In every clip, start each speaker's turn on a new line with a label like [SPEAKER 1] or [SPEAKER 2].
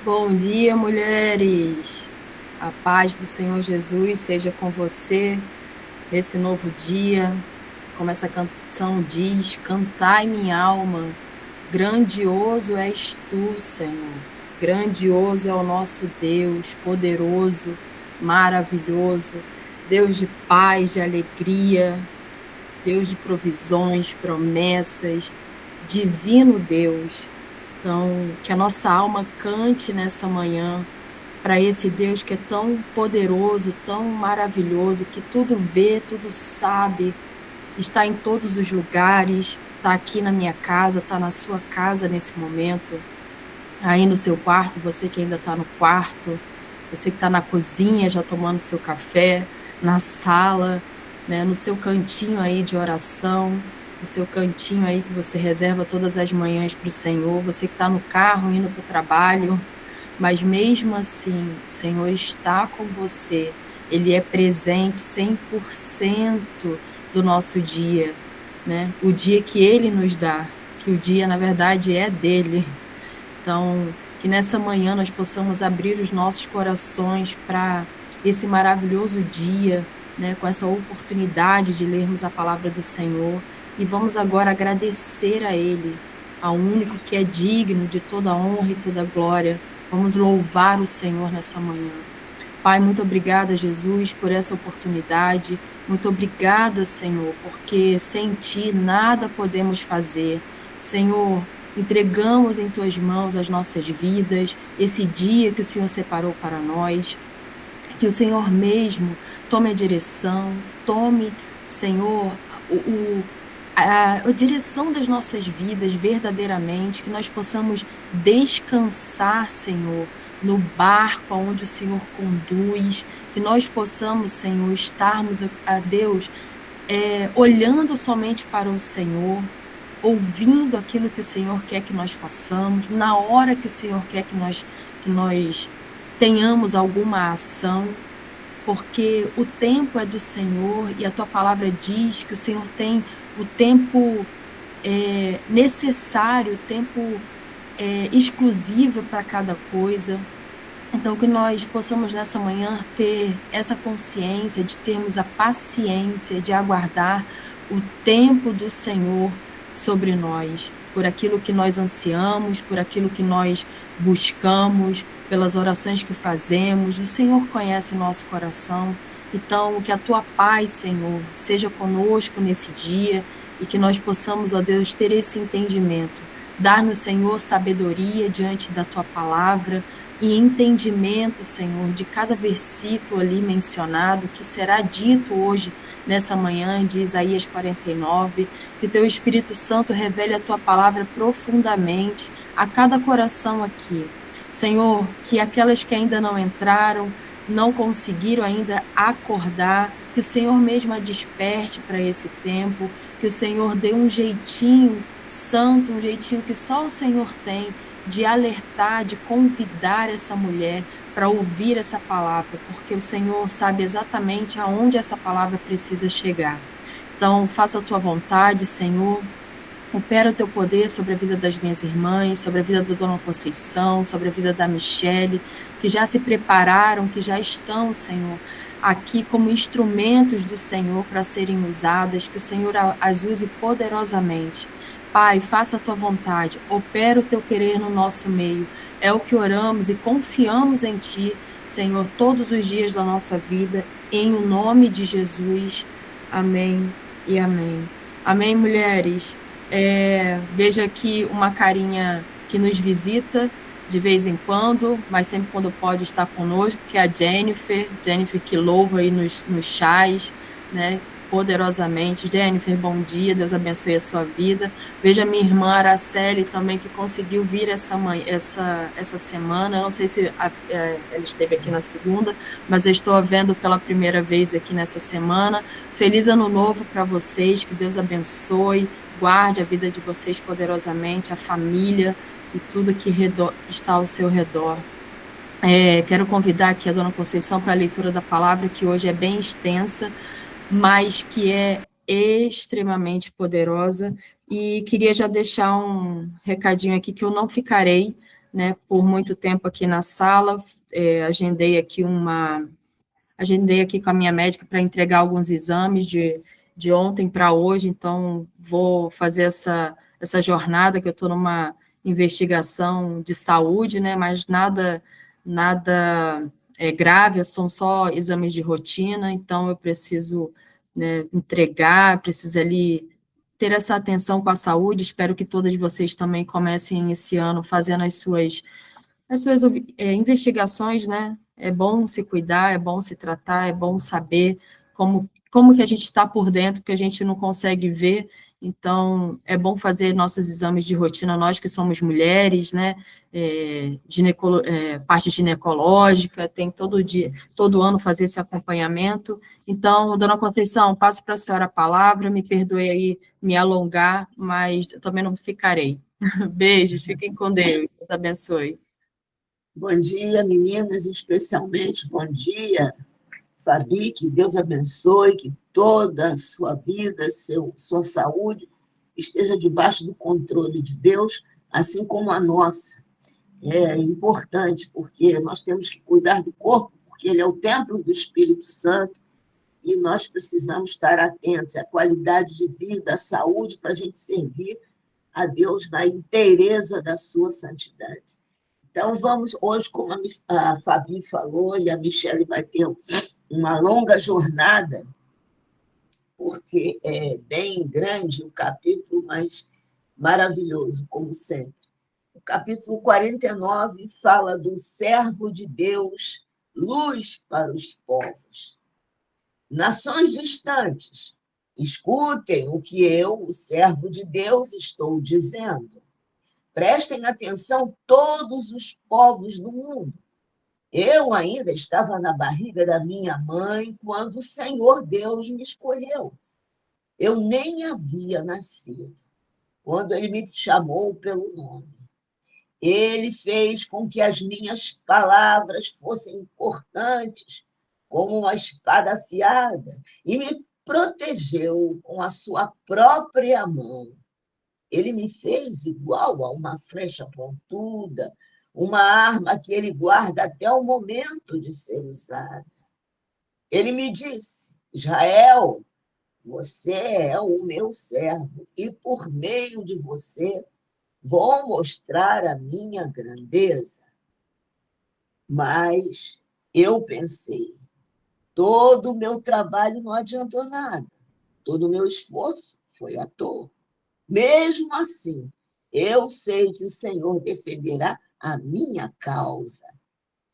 [SPEAKER 1] Bom dia, mulheres. A paz do Senhor Jesus seja com você nesse novo dia. Como essa canção diz, cantai minha alma, grandioso és tu, Senhor. Grandioso é o nosso Deus, poderoso, maravilhoso, Deus de paz, de alegria, Deus de provisões, promessas, divino Deus. Então, que a nossa alma cante nessa manhã para esse Deus que é tão poderoso, tão maravilhoso, que tudo vê, tudo sabe, está em todos os lugares, está aqui na minha casa, está na sua casa nesse momento, aí no seu quarto, você que ainda está no quarto, você que está na cozinha já tomando seu café, na sala, né, no seu cantinho aí de oração, no seu cantinho aí que você reserva todas as manhãs para o Senhor, você que está no carro indo para o trabalho, mas mesmo assim, o Senhor está com você, Ele é presente 100% do nosso dia, né? O dia que Ele nos dá, que o dia, na verdade, é dele. Então, que nessa manhã nós possamos abrir os nossos corações para esse maravilhoso dia, né, com essa oportunidade de lermos a palavra do Senhor. E vamos agora agradecer a Ele, ao único que é digno de toda honra e toda glória. Vamos louvar o Senhor nessa manhã. Pai, muito obrigada, Jesus, por essa oportunidade. Muito obrigada, Senhor, porque sem Ti nada podemos fazer. Senhor, entregamos em Tuas mãos as nossas vidas, esse dia que o Senhor separou para nós. Que o Senhor mesmo tome a direção, tome, Senhor, a direção das nossas vidas verdadeiramente, que nós possamos descansar, Senhor, no barco aonde o Senhor conduz, que nós possamos, Senhor, estarmos a Deus, olhando somente para o Senhor, ouvindo aquilo que o Senhor quer que nós façamos, na hora que o Senhor quer que nós tenhamos alguma ação, porque o tempo é do Senhor e a tua palavra diz que o Senhor tem o tempo necessário, o tempo exclusivo para cada coisa. Então, que nós possamos nessa manhã ter essa consciência de termos a paciência de aguardar o tempo do Senhor sobre nós, por aquilo que nós ansiamos, por aquilo que nós buscamos, pelas orações que fazemos. O Senhor conhece o nosso coração. Então, que a tua paz, Senhor, seja conosco nesse dia e que nós possamos, ó Deus, ter esse entendimento. Dar-nos, Senhor, sabedoria diante da tua palavra e entendimento, Senhor, de cada versículo ali mencionado, que será dito hoje, nessa manhã, de Isaías 49, que teu Espírito Santo revele a tua palavra profundamente a cada coração aqui. Senhor, que aquelas que ainda não entraram, não conseguiram ainda acordar, que o Senhor mesmo a desperte para esse tempo, que o Senhor dê um jeitinho santo, um jeitinho que só o Senhor tem, de alertar, de convidar essa mulher para ouvir essa palavra, porque o Senhor sabe exatamente aonde essa palavra precisa chegar. Então, faça a tua vontade, Senhor. Opera o teu poder sobre a vida das minhas irmãs, sobre a vida da Dona Conceição, sobre a vida da Michele, que já se prepararam, que já estão, Senhor, aqui como instrumentos do Senhor para serem usadas, que o Senhor as use poderosamente. Pai, faça a tua vontade, opera o teu querer no nosso meio. É o que oramos e confiamos em Ti, Senhor, todos os dias da nossa vida, em o nome de Jesus. Amém e amém. Amém, mulheres? Vejo aqui uma carinha que nos visita de vez em quando, mas sempre quando pode estar conosco, que é a Jennifer que louva aí nos chás, né, poderosamente. Jennifer, bom dia, Deus abençoe a sua vida. Vejo a minha irmã Araceli também, que conseguiu vir essa semana, eu não sei se ela esteve aqui na segunda, mas eu estou a vendo pela primeira vez aqui nessa semana. Feliz ano novo para vocês, que Deus abençoe, guarde a vida de vocês poderosamente, a família e tudo que está ao seu redor. Quero convidar aqui a Dona Conceição para a leitura da palavra, que hoje é bem extensa, mas que é extremamente poderosa. E queria já deixar um recadinho aqui que eu não ficarei né, por muito tempo aqui na sala, agendei aqui com a minha médica para entregar alguns exames de ontem para hoje, então vou fazer essa jornada, que eu estou numa investigação de saúde, né, mas nada grave, são só exames de rotina, então eu preciso, né, entregar, preciso ali ter essa atenção com a saúde. Espero que todas vocês também comecem esse ano fazendo as suas investigações, né? É bom se cuidar, é bom se tratar, é bom saber como que a gente está por dentro, que a gente não consegue ver. Então, é bom fazer nossos exames de rotina, nós que somos mulheres, né? Parte ginecológica, tem todo dia, todo ano fazer esse acompanhamento. Então, dona Conceição, passo para a senhora a palavra, me perdoe aí me alongar, mas eu também não ficarei. Beijos, fiquem com Deus, Deus abençoe.
[SPEAKER 2] Bom dia, meninas, especialmente bom dia, Fabi, que Deus abençoe, que toda a sua vida, sua saúde esteja debaixo do controle de Deus, assim como a nossa. É importante, porque nós temos que cuidar do corpo, porque ele é o templo do Espírito Santo, e nós precisamos estar atentos à qualidade de vida, à saúde, para a gente servir a Deus na inteireza da sua santidade. Então, vamos hoje, como a Fabi falou, e a Michele vai ter uma longa jornada, porque é bem grande o capítulo, mas maravilhoso, como sempre. O capítulo 49 fala do servo de Deus, luz para os povos. Nações distantes, escutem o que eu, o servo de Deus, estou dizendo. Prestem atenção todos os povos do mundo. Eu ainda estava na barriga da minha mãe quando o Senhor Deus me escolheu. Eu nem havia nascido quando ele me chamou pelo nome. Ele fez com que as minhas palavras fossem importantes, como uma espada afiada, e me protegeu com a sua própria mão. Ele me fez igual a uma flecha pontuda, uma arma que ele guarda até o momento de ser usada. Ele me disse: Israel, você é o meu servo, e por meio de você vou mostrar a minha grandeza. Mas eu pensei, todo o meu trabalho não adiantou nada, todo o meu esforço foi à toa. Mesmo assim, eu sei que o Senhor defenderá a minha causa,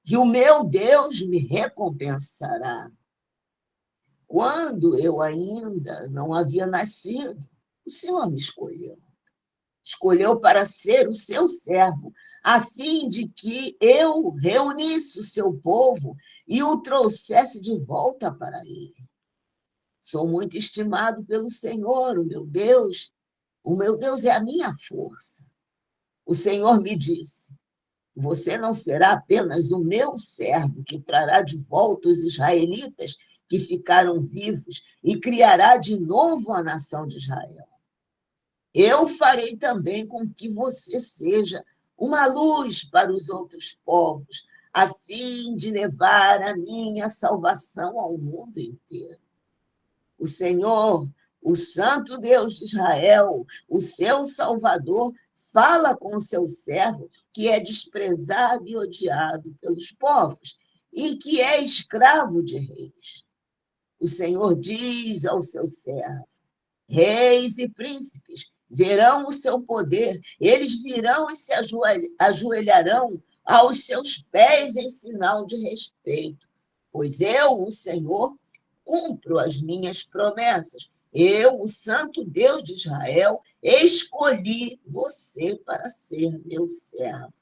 [SPEAKER 2] que o meu Deus me recompensará. Quando eu ainda não havia nascido, o Senhor me escolheu. Escolheu para ser o seu servo, a fim de que eu reunisse o seu povo e o trouxesse de volta para ele. Sou muito estimado pelo Senhor, o meu Deus. O meu Deus é a minha força. O Senhor me disse: você não será apenas o meu servo que trará de volta os israelitas que ficaram vivos e criará de novo a nação de Israel. Eu farei também com que você seja uma luz para os outros povos, a fim de levar a minha salvação ao mundo inteiro. O Senhor, o Santo Deus de Israel, o seu Salvador, fala com o seu servo, que é desprezado e odiado pelos povos, e que é escravo de reis. O Senhor diz ao seu servo: reis e príncipes verão o seu poder, eles virão e se ajoelharão aos seus pés em sinal de respeito, pois eu, o Senhor, cumpro as minhas promessas. Eu, o Santo Deus de Israel, escolhi você para ser meu servo.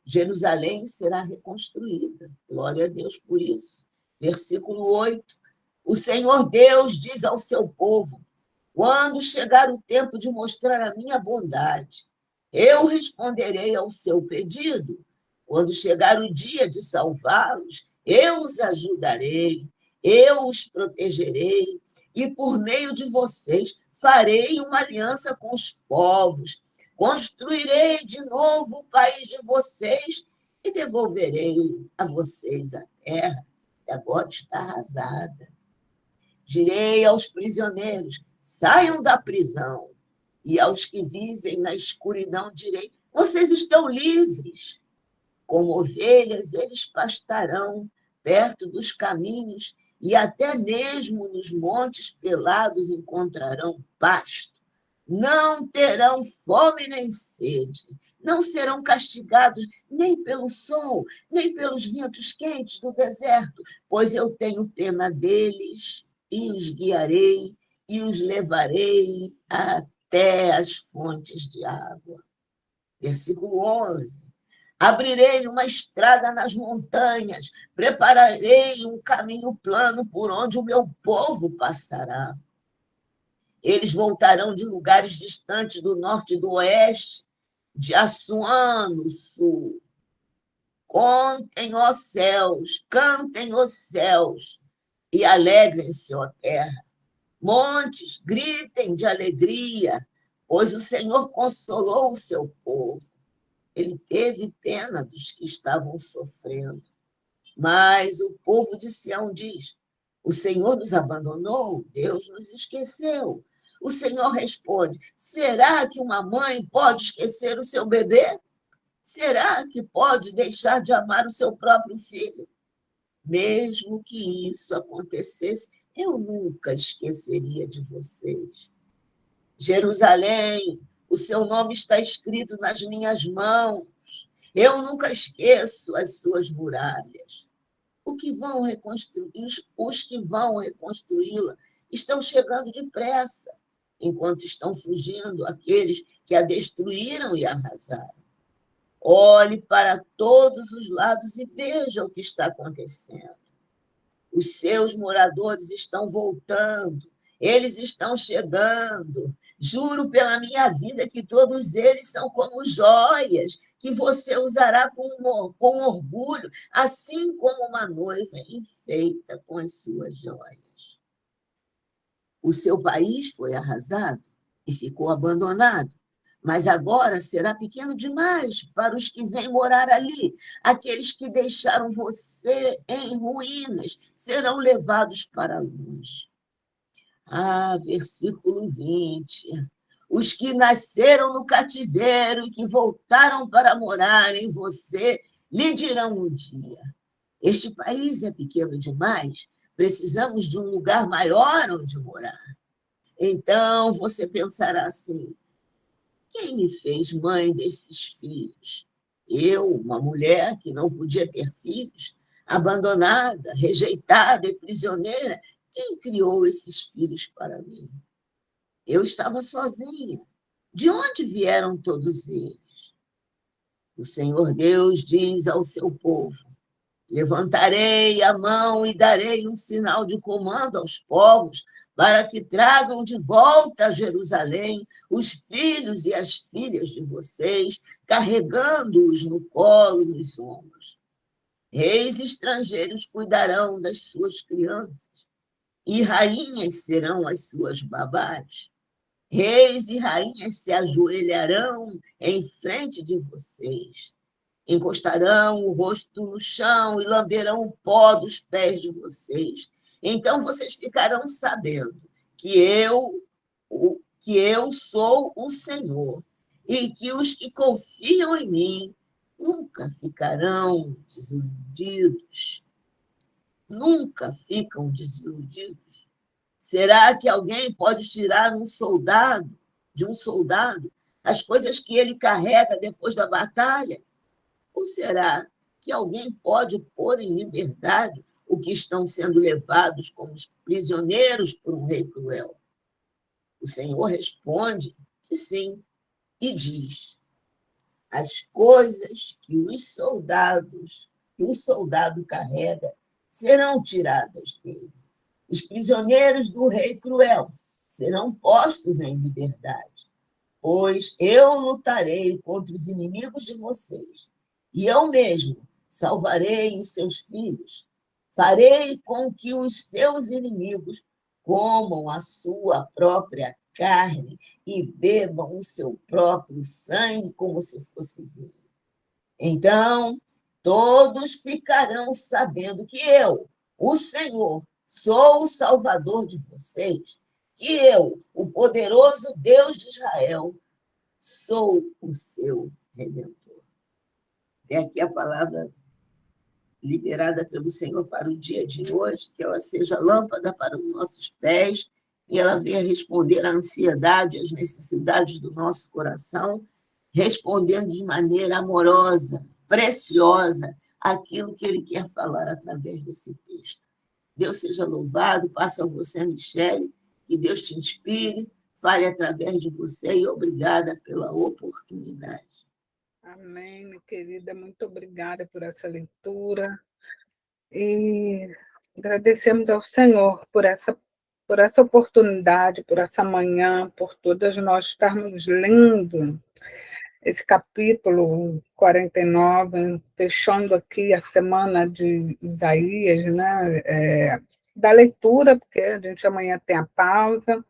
[SPEAKER 2] Jerusalém será reconstruída. Glória a Deus por isso. Versículo 8. O Senhor Deus diz ao seu povo: quando chegar o tempo de mostrar a minha bondade, eu responderei ao seu pedido. Quando chegar o dia de salvá-los, eu os ajudarei, eu os protegerei, e por meio de vocês farei uma aliança com os povos, construirei de novo o país de vocês e devolverei a vocês a terra que agora está arrasada. Direi aos prisioneiros, saiam da prisão, e aos que vivem na escuridão direi, vocês estão livres. Como ovelhas, eles pastarão perto dos caminhos e até mesmo nos montes pelados encontrarão pasto. Não terão fome nem sede, não serão castigados nem pelo sol, nem pelos ventos quentes do deserto, pois eu tenho pena deles e os guiarei e os levarei até as fontes de água. Versículo 11. Abrirei uma estrada nas montanhas, prepararei um caminho plano por onde o meu povo passará. Eles voltarão de lugares distantes do norte e do oeste, de Assuã, no sul. Cantem, ó céus, e alegrem-se, ó terra. Montes, gritem de alegria, pois o Senhor consolou o seu povo. Ele teve pena dos que estavam sofrendo. Mas o povo de Sião diz, o Senhor nos abandonou, Deus nos esqueceu. O Senhor responde, será que uma mãe pode esquecer o seu bebê? Será que pode deixar de amar o seu próprio filho? Mesmo que isso acontecesse, eu nunca esqueceria de vocês. Jerusalém, o seu nome está escrito nas minhas mãos. Eu nunca esqueço as suas muralhas. Os que vão reconstruí-la estão chegando depressa, enquanto estão fugindo aqueles que a destruíram e arrasaram. Olhe para todos os lados e veja o que está acontecendo. Os seus moradores estão voltando, eles estão chegando. Juro pela minha vida que todos eles são como joias que você usará com orgulho, assim como uma noiva enfeita com as suas joias. O seu país foi arrasado e ficou abandonado, mas agora será pequeno demais para os que vêm morar ali. Aqueles que deixaram você em ruínas serão levados para longe. Versículo 20. Os que nasceram no cativeiro e que voltaram para morar em você, lhe dirão um dia, este país é pequeno demais, precisamos de um lugar maior onde morar. Então você pensará assim, quem me fez mãe desses filhos? Eu, uma mulher que não podia ter filhos, abandonada, rejeitada e prisioneira, quem criou esses filhos para mim? Eu estava sozinha. De onde vieram todos eles? O Senhor Deus diz ao seu povo, levantarei a mão e darei um sinal de comando aos povos para que tragam de volta a Jerusalém os filhos e as filhas de vocês, carregando-os no colo e nos ombros. Reis estrangeiros cuidarão das suas crianças, e rainhas serão as suas babás. Reis e rainhas se ajoelharão em frente de vocês, encostarão o rosto no chão e lamberão o pó dos pés de vocês. Então vocês ficarão sabendo que eu sou o Senhor e que os que confiam em mim nunca ficarão desiludidos. Nunca ficam desiludidos. Será que alguém pode tirar de um soldado as coisas que ele carrega depois da batalha? Ou será que alguém pode pôr em liberdade o que estão sendo levados como prisioneiros por um rei cruel? O Senhor responde que sim, e diz, as coisas que o soldado carrega serão tiradas dele. Os prisioneiros do rei cruel serão postos em liberdade, pois eu lutarei contra os inimigos de vocês, e eu mesmo salvarei os seus filhos. Farei com que os seus inimigos comam a sua própria carne e bebam o seu próprio sangue como se fosse vinho. Então, todos ficarão sabendo que eu, o Senhor, sou o Salvador de vocês, que eu, o poderoso Deus de Israel, sou o seu Redentor. É aqui a palavra liberada pelo Senhor para o dia de hoje, que ela seja lâmpada para os nossos pés e ela venha responder à ansiedade, às necessidades do nosso coração, respondendo de maneira amorosa, preciosa, aquilo que Ele quer falar através desse texto. Deus seja louvado, passo a você, Michele, que Deus te inspire, fale através de você e obrigada pela oportunidade.
[SPEAKER 3] Amém, minha querida, muito obrigada por essa leitura e agradecemos ao Senhor por essa oportunidade, por essa manhã, por todas nós estarmos lendo esse capítulo 49, fechando aqui a semana de Isaías, né? Da leitura, porque a gente amanhã tem a pausa,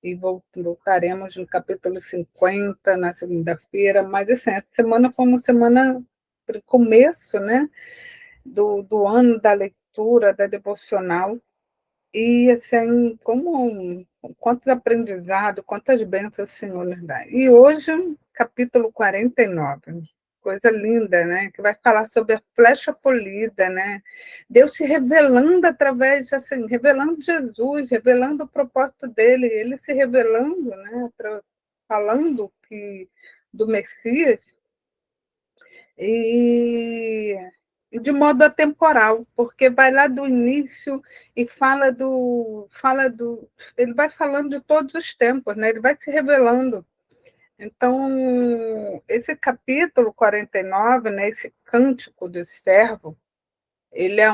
[SPEAKER 3] e voltaremos no capítulo 50 na segunda-feira, mas assim, essa semana foi uma semana para o começo, né, do ano da leitura, da devocional, e assim, quantos aprendizados, quantas bênçãos o Senhor nos dá. E hoje, capítulo 49, coisa linda, né? Que vai falar sobre a flecha polida, né? Deus se revelando através, assim, revelando Jesus, revelando o propósito dele, ele se revelando, né? Falando do Messias, e de modo atemporal, porque vai lá do início e ele vai falando de todos os tempos, né? Ele vai se revelando. Então, esse capítulo 49, né, esse cântico do servo, ele é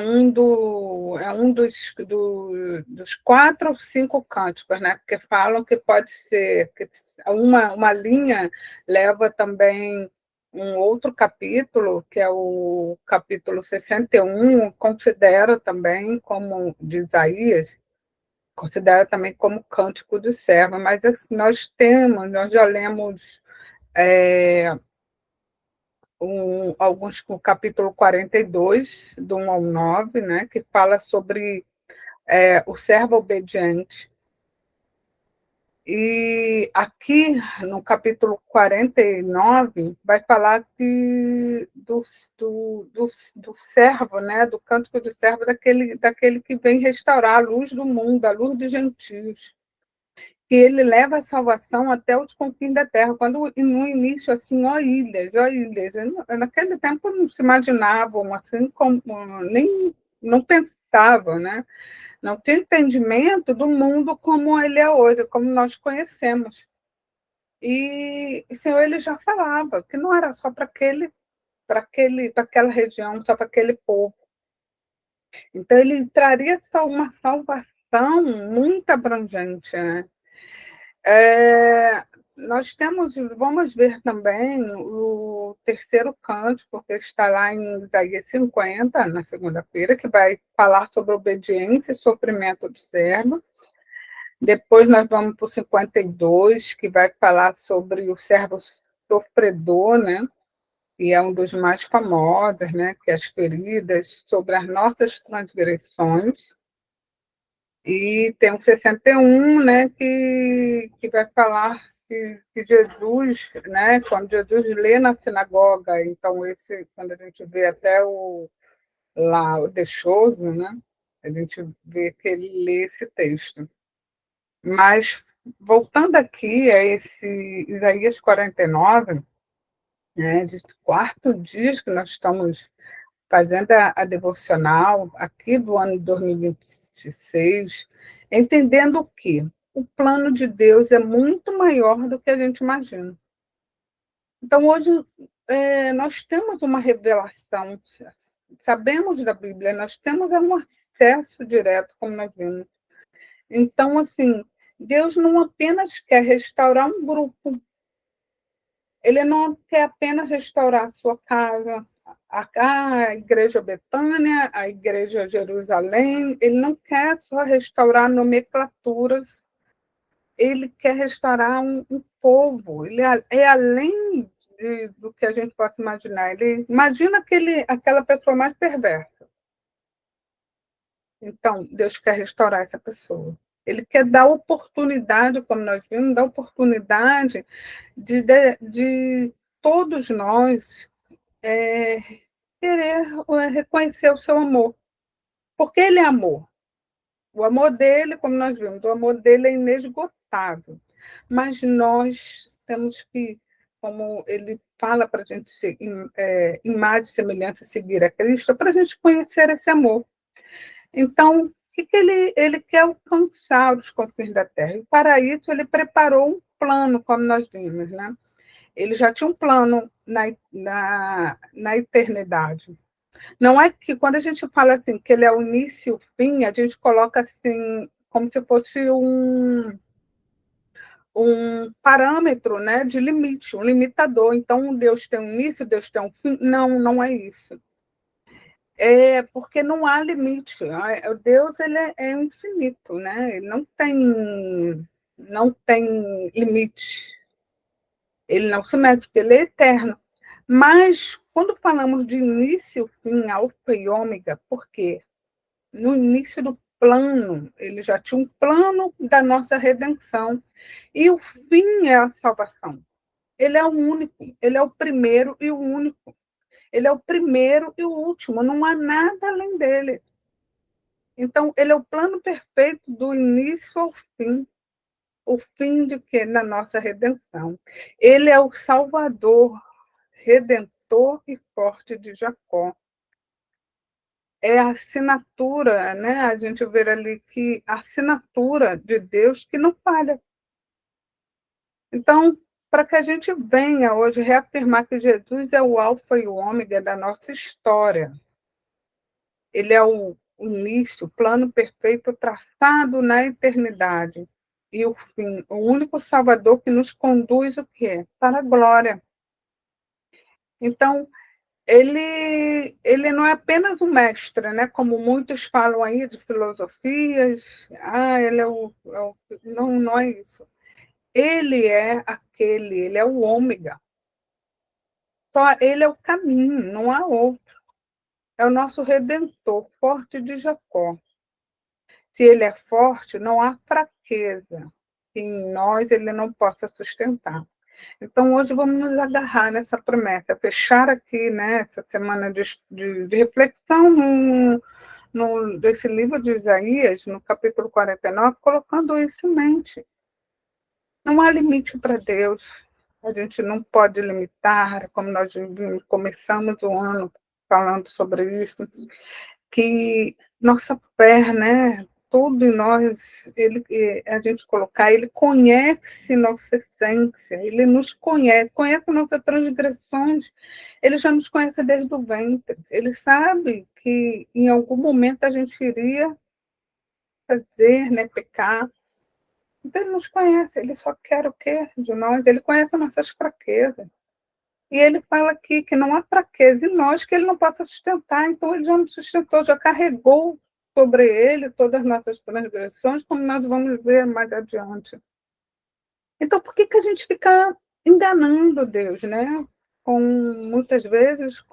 [SPEAKER 3] dos 4 ou 5 cânticos, né? Porque falam que pode ser que uma linha leva também um outro capítulo, que é o capítulo 61, considera também como de Isaías, considera também como cântico do servo, mas assim, nós já lemos o capítulo 42, do 1 ao 9, né, que fala sobre o servo obediente. E aqui, no capítulo 49, vai falar do servo, né, do cântico do servo, daquele que vem restaurar a luz do mundo, a luz dos gentios, que ele leva a salvação até os confins da terra. Quando no início, assim, ó ilhas, naquele tempo não se imaginavam, assim, como, nem não pensavam, né? Não tinha entendimento do mundo como ele é hoje, como nós conhecemos. E o Senhor ele já falava que não era só para aquela região, só para aquele povo. Então ele traria uma salvação muito abrangente, né? Vamos ver também o terceiro cântico, que está lá em Isaías 50, na segunda-feira, que vai falar sobre obediência e sofrimento do servo. Depois nós vamos para o 52, que vai falar sobre o servo sofredor, né? E é um dos mais famosos, né? Que é as feridas sobre as nossas transgressões. E tem o 61, né, que vai falar que Jesus, né, quando Jesus lê na sinagoga, então quando a gente vê até o Deixoso, né, a gente vê que ele lê esse texto. Mas, voltando aqui a esse Isaías 49, né, de 4 dias que nós estamos fazendo a devocional aqui do ano de 2026, entendendo que o plano de Deus é muito maior do que a gente imagina. Então, hoje, nós temos uma revelação, sabemos da Bíblia, nós temos um acesso direto, como nós vimos. Então, assim, Deus não apenas quer restaurar um grupo, ele não quer apenas restaurar a sua casa, a Igreja Betânia, a Igreja Jerusalém, ele não quer só restaurar nomenclaturas, ele quer restaurar um povo, ele é além do que a gente possa imaginar. Ele imagina aquela pessoa mais perversa. Então, Deus quer restaurar essa pessoa. Ele quer dar oportunidade, como nós vimos, dar oportunidade de todos nós querer reconhecer o seu amor. Porque ele é amor. O amor dele, como nós vimos, o amor dele é inesgotável. Mas nós temos que, como ele fala para a gente, imagem e semelhança, seguir a Cristo, para a gente conhecer esse amor. Então, o que ele quer alcançar os confins da terra? E para isso, ele preparou um plano, como nós vimos, né? Ele já tinha um plano na eternidade. Não é que, quando a gente fala assim, que ele é o início e o fim, a gente coloca assim, como se fosse um parâmetro, né, de limite, um limitador. Então, Deus tem um início, Deus tem um fim. Não, não é isso. É porque não há limite. O Deus, ele é infinito, né? Ele não tem limite. Ele não se mede, porque ele é eterno. Mas, quando falamos de início, fim, alfa e ômega, por quê? No início do plano, ele já tinha um plano da nossa redenção. E o fim é a salvação. Ele é o único, ele é o primeiro e o único. Ele é o primeiro e o último, não há nada além dele. Então, ele é o plano perfeito do início ao fim. O fim de quê? Na nossa redenção. Ele é o Salvador, Redentor e forte de Jacó. É a assinatura, né? A gente vê ali que a assinatura de Deus que não falha. Então, para que a gente venha hoje reafirmar que Jesus é o alfa e o ômega da nossa história, ele é o início, o plano perfeito traçado na eternidade, e o fim, o único Salvador que nos conduz o quê? Para a glória. Então, ele não é apenas um mestre, né? Como muitos falam aí de filosofias, ele não, não é isso. Ele é ele é o ômega. Só ele é o caminho, não há outro. É o nosso redentor, forte de Jacó. Se ele é forte, não há fraqueza que em nós ele não possa sustentar. Então, hoje vamos nos agarrar nessa promessa, fechar aqui, né, essa semana de reflexão desse livro de Isaías, no capítulo 49, colocando isso em mente. Não há limite para Deus. A gente não pode limitar, como nós começamos o ano falando sobre isso, que nossa fé, né, tudo em nós, a gente colocar, ele conhece nossa essência, ele nos conhece nossas transgressões, ele já nos conhece desde o ventre, ele sabe que em algum momento a gente iria fazer, né, pecar. Então ele nos conhece, ele só quer o quê de nós? Ele conhece nossas fraquezas. E ele fala aqui que não há fraqueza em nós que ele não possa sustentar. Então, ele já nos sustentou, já carregou sobre ele todas as nossas transgressões, como nós vamos ver mais adiante. Então, por que a gente fica enganando Deus, né? Muitas vezes,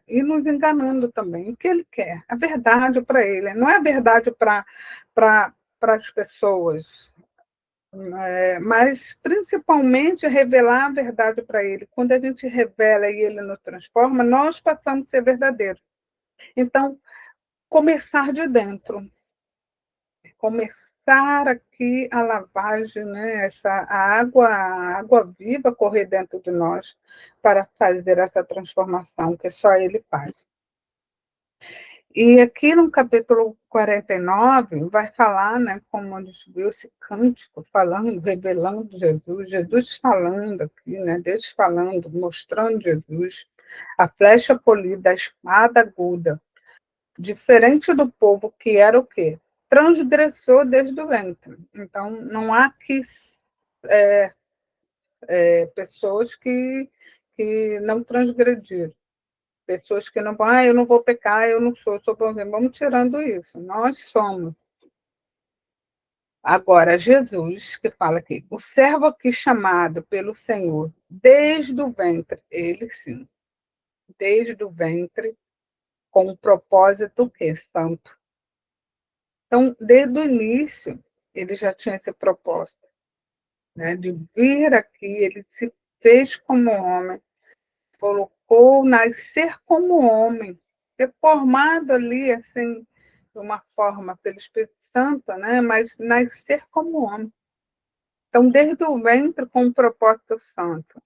[SPEAKER 3] e nos enganando também. O que ele quer? A verdade para ele. Não é a verdade para as pessoas, mas principalmente revelar a verdade para ele. Quando a gente revela e ele nos transforma, nós passamos a ser verdadeiros. Então, começar de dentro, começar aqui a lavagem, né? A água viva correr dentro de nós para fazer essa transformação que só ele faz. E aqui no capítulo 49, vai falar, né, como a gente viu esse cântico, falando, revelando Jesus falando aqui, né, Deus falando, mostrando Jesus, a flecha polida, a espada aguda, diferente do povo que era o quê? Transgressor desde o ventre. Então, não há aqui pessoas que não transgrediram. Pessoas que não vão, eu não vou pecar, eu não sou bonzinho. Vamos tirando isso. Nós somos. Agora, Jesus, que fala aqui, o servo aqui chamado pelo Senhor desde o ventre, ele sim, desde o ventre, com o propósito que santo. Então, desde o início, ele já tinha esse propósito, né, de vir aqui, ele se fez como homem, colocou nascer como homem, ser formado ali, assim, de uma forma pelo Espírito Santo, né, mas nascer como homem. Então, desde o ventre com um propósito santo.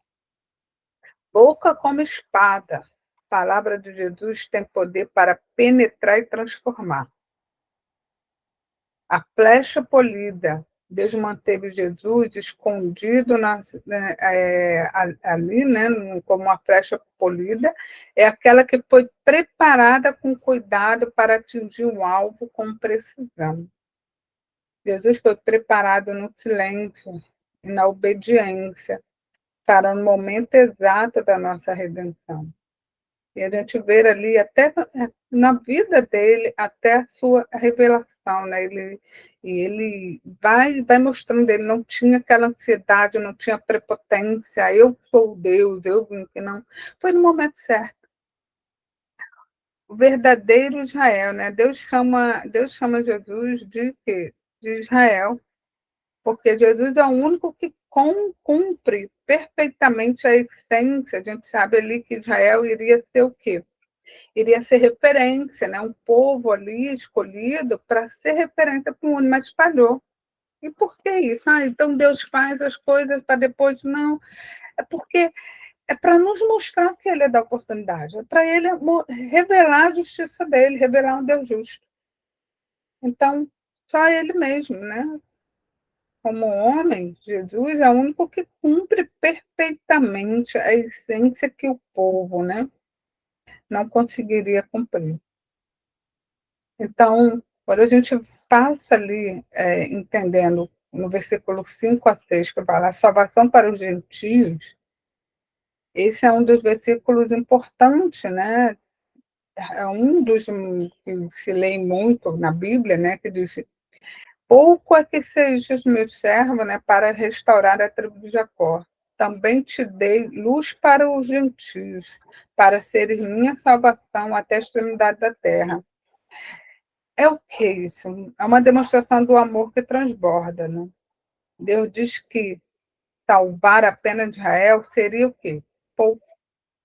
[SPEAKER 3] Boca como espada. A palavra de Jesus tem poder para penetrar e transformar. A flecha polida. Deus manteve Jesus escondido ali, né, como uma flecha polida. É aquela que foi preparada com cuidado para atingir o alvo com precisão. Jesus foi preparado no silêncio e na obediência para o momento exato da nossa redenção. E a gente vê ali, até na vida dele, até a sua revelação, né? Ele vai mostrando, ele não tinha aquela ansiedade, não tinha prepotência, eu sou Deus, eu vim que não. Foi no momento certo. O verdadeiro Israel, né? Deus chama Jesus de quê? De Israel, porque Jesus é o único que cumpre perfeitamente a essência. A gente sabe ali que Israel iria ser o quê? Iria ser referência, né? Um povo ali escolhido para ser referência para o mundo, mas falhou. E por que isso? Então Deus faz as coisas para depois não. É porque é para nos mostrar que Ele é da oportunidade, é para Ele revelar a justiça dele, revelar um Deus justo. Então, só Ele mesmo, né? Como homem, Jesus é o único que cumpre perfeitamente a essência que o povo, né, não conseguiria cumprir. Então, quando a gente passa ali, entendendo no versículo 5 a 6, que fala a salvação para os gentios, esse é um dos versículos importantes, né? É um dos que se lê muito na Bíblia, né, que diz: pouco é que sejas meu servo, né, para restaurar a tribo de Jacó. Também te dei luz para os gentios, para seres minha salvação até a extremidade da terra. É o que isso? É uma demonstração do amor que transborda, né? Deus diz que salvar apenas Israel seria o quê? Pouco.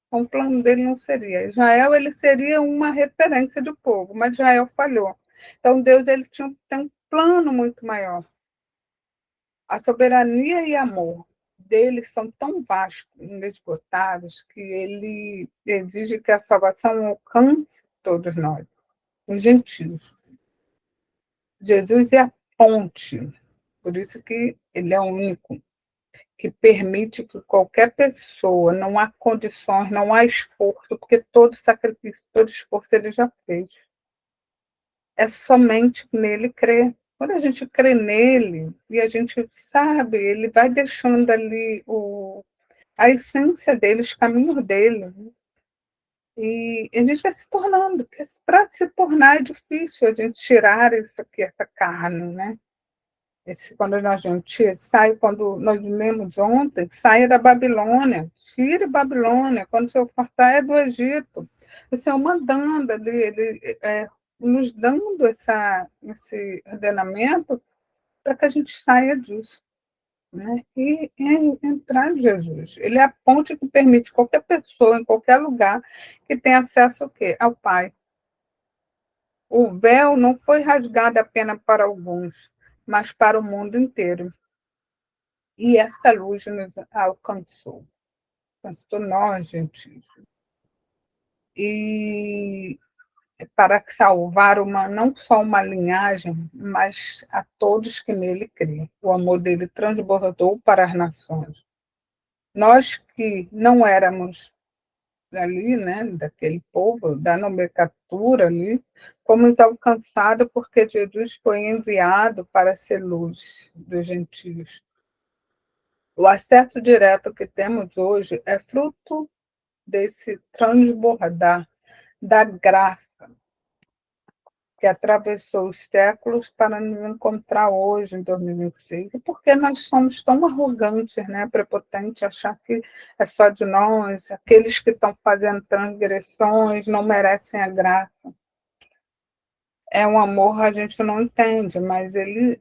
[SPEAKER 3] O plano dele não seria. Israel, ele seria uma referência do povo, mas Israel falhou. Então Deus, ele tem um plano muito maior. A soberania e amor dele são tão vastos, inesgotáveis, que ele exige que a salvação alcance todos nós, os gentios. Jesus é a ponte, por isso que ele é o único que permite que qualquer pessoa, não há condições, não há esforço, porque todo sacrifício, todo esforço ele já fez. É somente nele crer. Quando a gente crê nele, e a gente sabe, ele vai deixando ali a essência dele, os caminhos dele. E a gente vai se tornando, porque para se tornar é difícil a gente tirar isso aqui, essa carne, né? Quando a gente sai, quando nós lemos ontem, saia da Babilônia, tire Babilônia, quando o seu saia do Egito. O Senhor mandando ele nos dando esse ordenamento para que a gente saia disso, né? E entrar em Jesus. Ele é a ponte que permite qualquer pessoa, em qualquer lugar, que tenha acesso ao quê? Ao Pai. O véu não foi rasgado apenas para alguns, mas para o mundo inteiro. E essa luz nos alcançou nós, gentios. E para salvar não só uma linhagem, mas a todos que nele crêem. O amor dele transbordou para as nações. Nós que não éramos ali, né, daquele povo, da nomenclatura ali, fomos alcançados porque Jesus foi enviado para ser luz dos gentios. O acesso direto que temos hoje é fruto desse transbordar da graça que atravessou os séculos para nos encontrar hoje, em 2026. E por que nós somos tão arrogantes, né, prepotentes, achar que é só de nós, aqueles que estão fazendo transgressões não merecem a graça. É um amor que a gente não entende, mas ele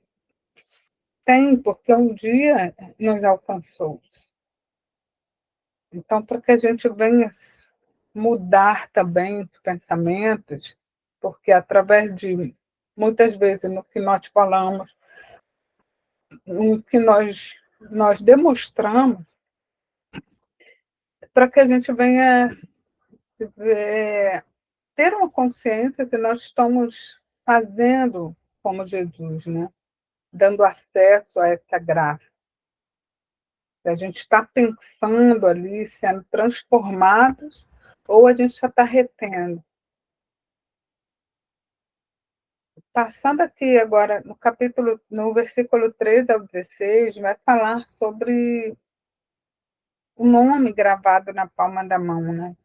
[SPEAKER 3] tem, porque um dia nos alcançou. Então, para que a gente venha mudar também os pensamentos, porque através de, muitas vezes, no que nós falamos, no que nós demonstramos, para que a gente venha ter uma consciência que nós estamos fazendo como Jesus, né? Dando acesso a essa graça. A gente está pensando ali, sendo transformados, ou a gente já está retendo. Passando aqui agora no versículo 13 ao 16, vai falar sobre o nome gravado na palma da mão, né?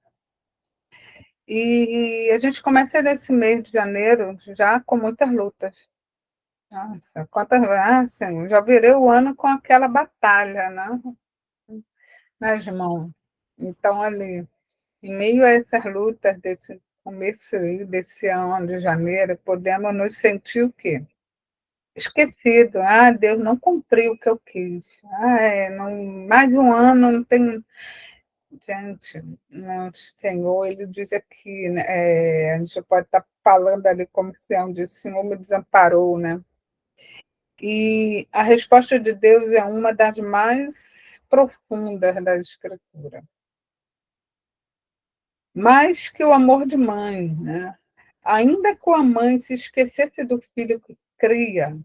[SPEAKER 3] E a gente começa nesse mês de janeiro já com muitas lutas. Nossa, assim, já virei o ano com aquela batalha, né? Nas mãos. Então, ali, em meio a essas lutas desse começo desse ano de janeiro, podemos nos sentir o quê? Esquecido. Ah, Deus não cumpriu o que eu quis. Não, mais um ano não tem. Gente, o Senhor, ele diz aqui, né, a gente pode estar falando ali como se onde o Senhor me desamparou, né? E a resposta de Deus é uma das mais profundas da Escritura. Mais que o amor de mãe, né? Ainda que a mãe se esquecesse do filho que cria,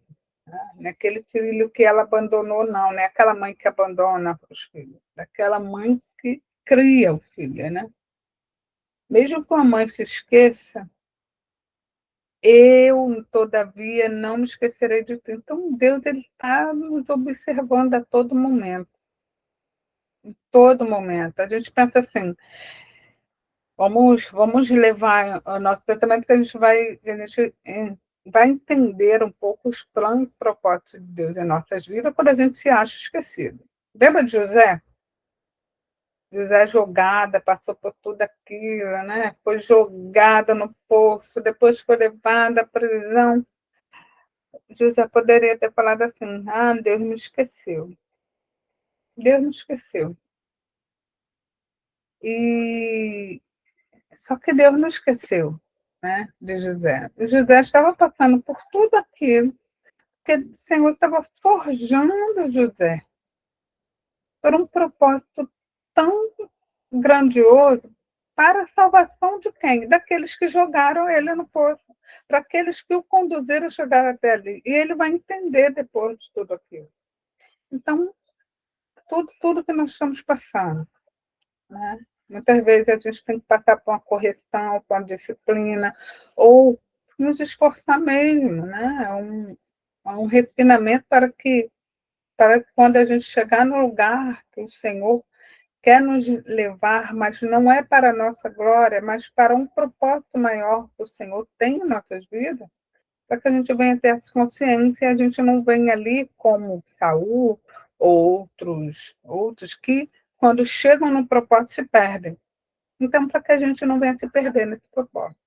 [SPEAKER 3] né? Aquele filho que ela abandonou, não, né? Aquela mãe que abandona os filhos, daquela mãe que cria o filho, né? Mesmo que a mãe se esqueça, eu, todavia, não me esquecerei de ti. Então, Deus está nos observando a todo momento. Em todo momento. A gente pensa assim, vamos levar o nosso pensamento que a gente vai entender um pouco os planos e propósitos de Deus em nossas vidas quando a gente se acha esquecido. Lembra de José? José jogada, passou por tudo aquilo, né? Foi jogada no poço, depois foi levada à prisão. José poderia ter falado assim: ah, Deus me esqueceu. Deus me esqueceu. E só que Deus não esqueceu, né, de José. O José estava passando por tudo aquilo, porque o Senhor estava forjando José por um propósito tão grandioso para a salvação de quem? Daqueles que jogaram ele no poço, para aqueles que o conduziram a chegar até ali. E ele vai entender depois de tudo aquilo. Então, tudo que nós estamos passando, né? Muitas vezes a gente tem que passar por uma correção, por uma disciplina, ou nos esforçar mesmo, né? Um refinamento para que quando a gente chegar no lugar que o Senhor quer nos levar, mas não é para a nossa glória, mas para um propósito maior que o Senhor tem em nossas vidas, para que a gente venha ter essa consciência e a gente não venha ali como Saul ou outros que, quando chegam no propósito, se perdem. Então, para que a gente não venha se perder nesse propósito,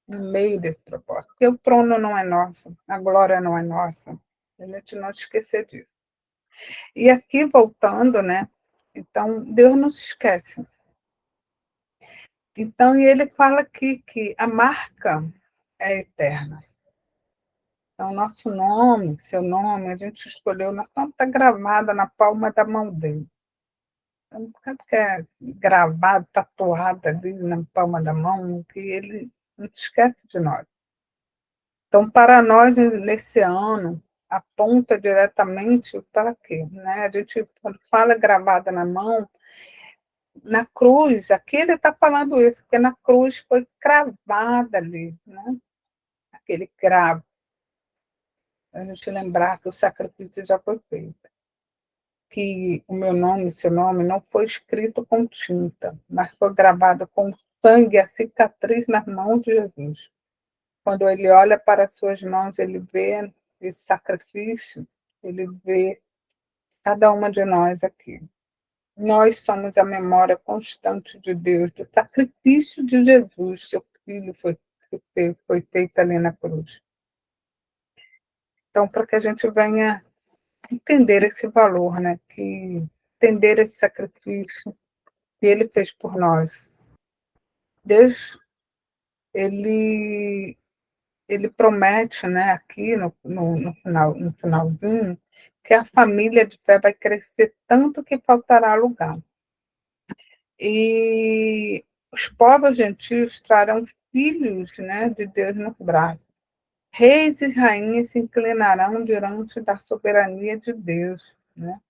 [SPEAKER 3] no meio desse propósito, porque o trono não é nosso, a glória não é nossa, a gente não esquecer disso. E aqui, voltando, né? Então, Deus não se esquece. Então, e ele fala aqui que a marca é eterna. Então, nosso nome, seu nome, a gente escolheu, nosso nome está gravado na palma da mão dele. Então, porque é gravado, tatuado ali na palma da mão, que ele não esquece de nós. Então, para nós, nesse ano, aponta diretamente para quê? Né? A gente, quando fala gravada na mão, na cruz, aqui ele está falando isso, porque na cruz foi cravada ali, né? Aquele cravo. A gente lembrar que o sacrifício já foi feito. Que o meu nome, seu nome, não foi escrito com tinta, mas foi gravado com sangue, a cicatriz nas mãos de Jesus. Quando ele olha para as suas mãos, ele vê esse sacrifício, ele vê cada uma de nós aqui. Nós somos a memória constante de Deus, do sacrifício de Jesus, seu filho foi feito ali na cruz. Então, para que a gente venha entender esse valor, né? Entender esse sacrifício que ele fez por nós. Deus, ele promete, né, aqui no finalzinho, que a família de fé vai crescer tanto que faltará lugar. E os povos gentios trarão filhos, né, de Deus nos braços. Reis e rainhas se inclinarão diante da soberania de Deus, né?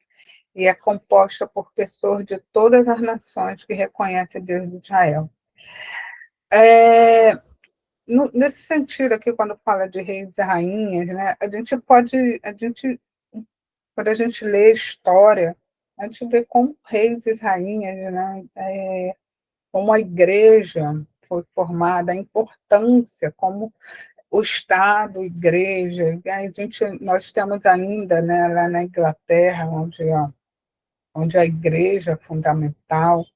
[SPEAKER 3] E é composta por pessoas de todas as nações que reconhecem Deus de Israel. Nesse sentido aqui, quando fala de reis e rainhas, né, quando a gente lê a história, a gente vê como reis e rainhas, né, como a igreja foi formada, a importância, como o Estado, a igreja, nós temos ainda, né, lá na Inglaterra, onde a igreja é fundamental,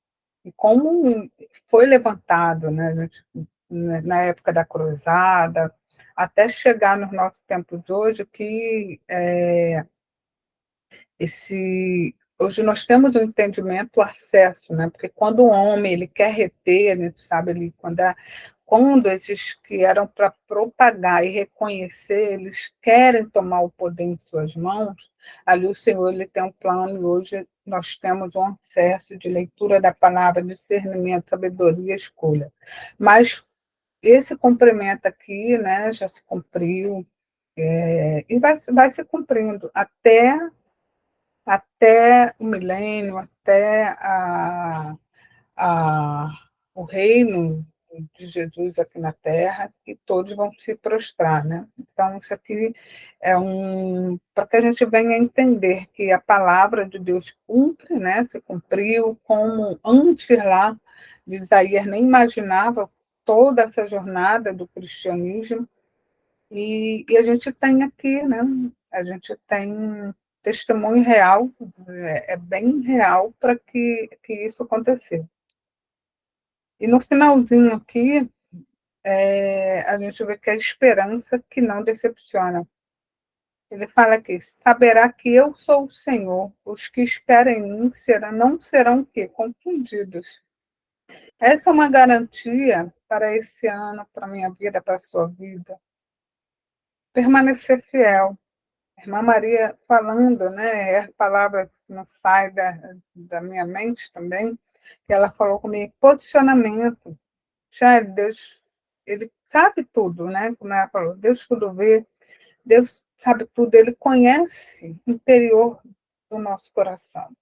[SPEAKER 3] e como foi levantado, né, na época da cruzada, até chegar nos nossos tempos hoje, que hoje nós temos o entendimento, o acesso, né, porque quando o homem ele quer reter, a gente sabe, quando esses que eram para propagar e reconhecer, eles querem tomar o poder em suas mãos, ali o Senhor ele tem um plano, e hoje nós temos um acesso de leitura da palavra, discernimento, sabedoria, escolha. Mas esse cumprimento aqui, né, já se cumpriu, e vai se cumprindo até o milênio, a, o reino de Jesus aqui na Terra, e todos vão se prostrar, né? Então, isso aqui para que a gente venha entender que a palavra de Deus cumpre, né? Se cumpriu, como antes lá de Isaías nem imaginava toda essa jornada do cristianismo, e a gente tem aqui, né? A gente tem testemunho real, bem real para que isso acontecesse. E no finalzinho aqui, a gente vê que a esperança que não decepciona. Ele fala aqui, saberá que eu sou o Senhor, os que esperam em mim não serão o quê? Confundidos. Essa é uma garantia para esse ano, para a minha vida, para a sua vida. Permanecer fiel. A irmã Maria falando, né, é a palavra que não sai da minha mente também, que ela falou comigo, posicionamento. Já Deus, ele sabe tudo, né? Como ela falou, Deus tudo vê, Deus sabe tudo, ele conhece o interior do nosso coração.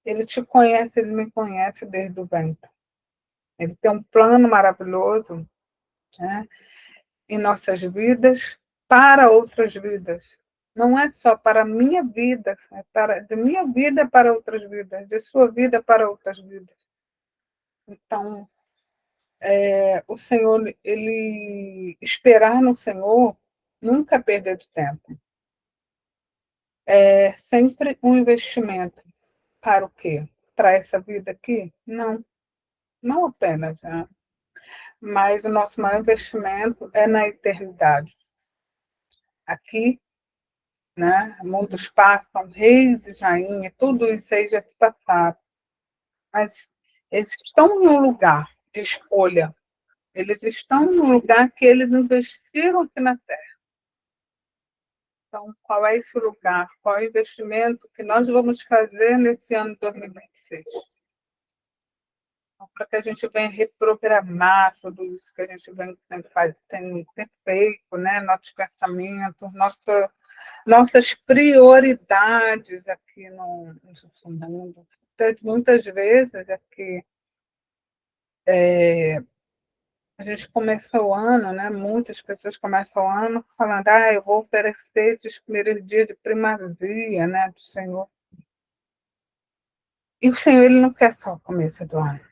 [SPEAKER 3] Ele te conhece, ele me conhece desde o ventre. Ele tem um plano maravilhoso, né, em nossas vidas, para outras vidas. Não é só para a minha vida, é de minha vida para outras vidas, de sua vida para outras vidas. Então, o Senhor, esperar no Senhor nunca é perder de tempo. É sempre um investimento. Para o quê? Para essa vida aqui? Não, não apenas, né? Mas o nosso maior investimento é na eternidade. Aqui, né, mundos passam, reis e rainhas, tudo isso aí já se passaram. Mas eles estão em um lugar de escolha. Eles estão num lugar que eles investiram aqui na Terra. Então, qual é esse lugar? Qual é o investimento que nós vamos fazer nesse ano de 2026? Então, para que a gente venha reprogramar tudo isso que a gente tem feito, né? Nossos pensamentos, nossas prioridades aqui no mundo. Muitas vezes aqui a gente começa o ano, né? Muitas pessoas começam o ano falando, eu vou oferecer esses primeiros dias de primazia, né, do Senhor. E o Senhor, ele não quer só o começo do ano.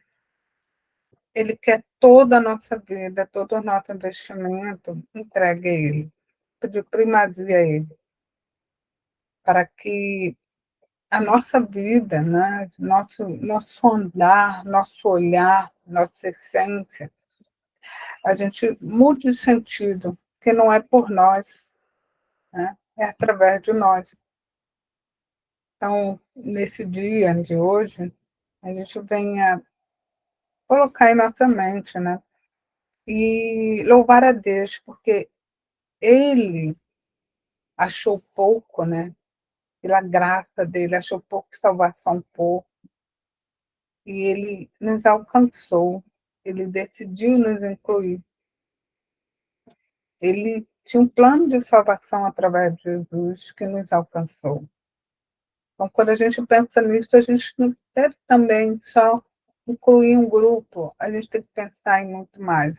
[SPEAKER 3] Ele quer toda a nossa vida, todo o nosso investimento, entregue a Ele, pedir primazia a Ele, para que a nossa vida, né, nosso andar, nosso olhar, nossa essência, a gente mude de sentido, que não é por nós, né, é através de nós. Então, nesse dia de hoje, a gente venha colocar em nossa mente, né, e louvar a Deus, porque Ele achou pouco, né, pela graça dele, achou pouco salvação pouco, e Ele nos alcançou, Ele decidiu nos incluir. Ele tinha um plano de salvação através de Jesus que nos alcançou. Então, quando a gente pensa nisso, a gente não deve também só incluir um grupo, a gente tem que pensar em muito mais.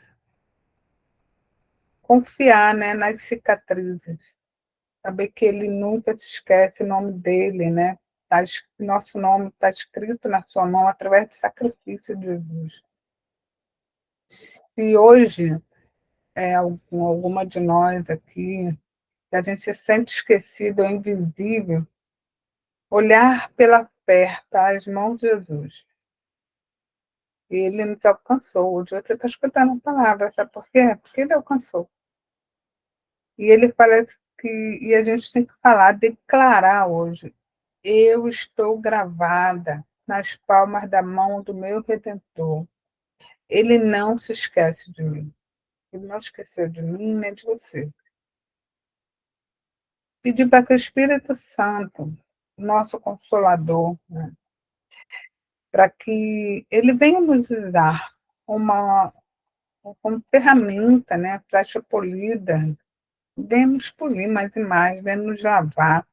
[SPEAKER 3] Confiar, né, nas cicatrizes, saber que Ele nunca se esquece o nome dele, né? Nosso nome está escrito na sua mão através do sacrifício de Jesus. Se hoje alguma de nós aqui, que a gente se sente esquecido ou invisível, olhar pela fé para as mãos de Jesus. E Ele nos alcançou. Hoje você está escutando a palavra, sabe por quê? Porque Ele alcançou. E Ele parece que, e a gente tem que falar, declarar hoje, eu estou gravada nas palmas da mão do meu Redentor. Ele não se esquece de mim. Ele não esqueceu de mim nem de você. Pedir para que o Espírito Santo, nosso Consolador, né, para que ele venha nos usar como ferramenta, né, flecha polida, venha nos polir mais e mais, venha nos lavar,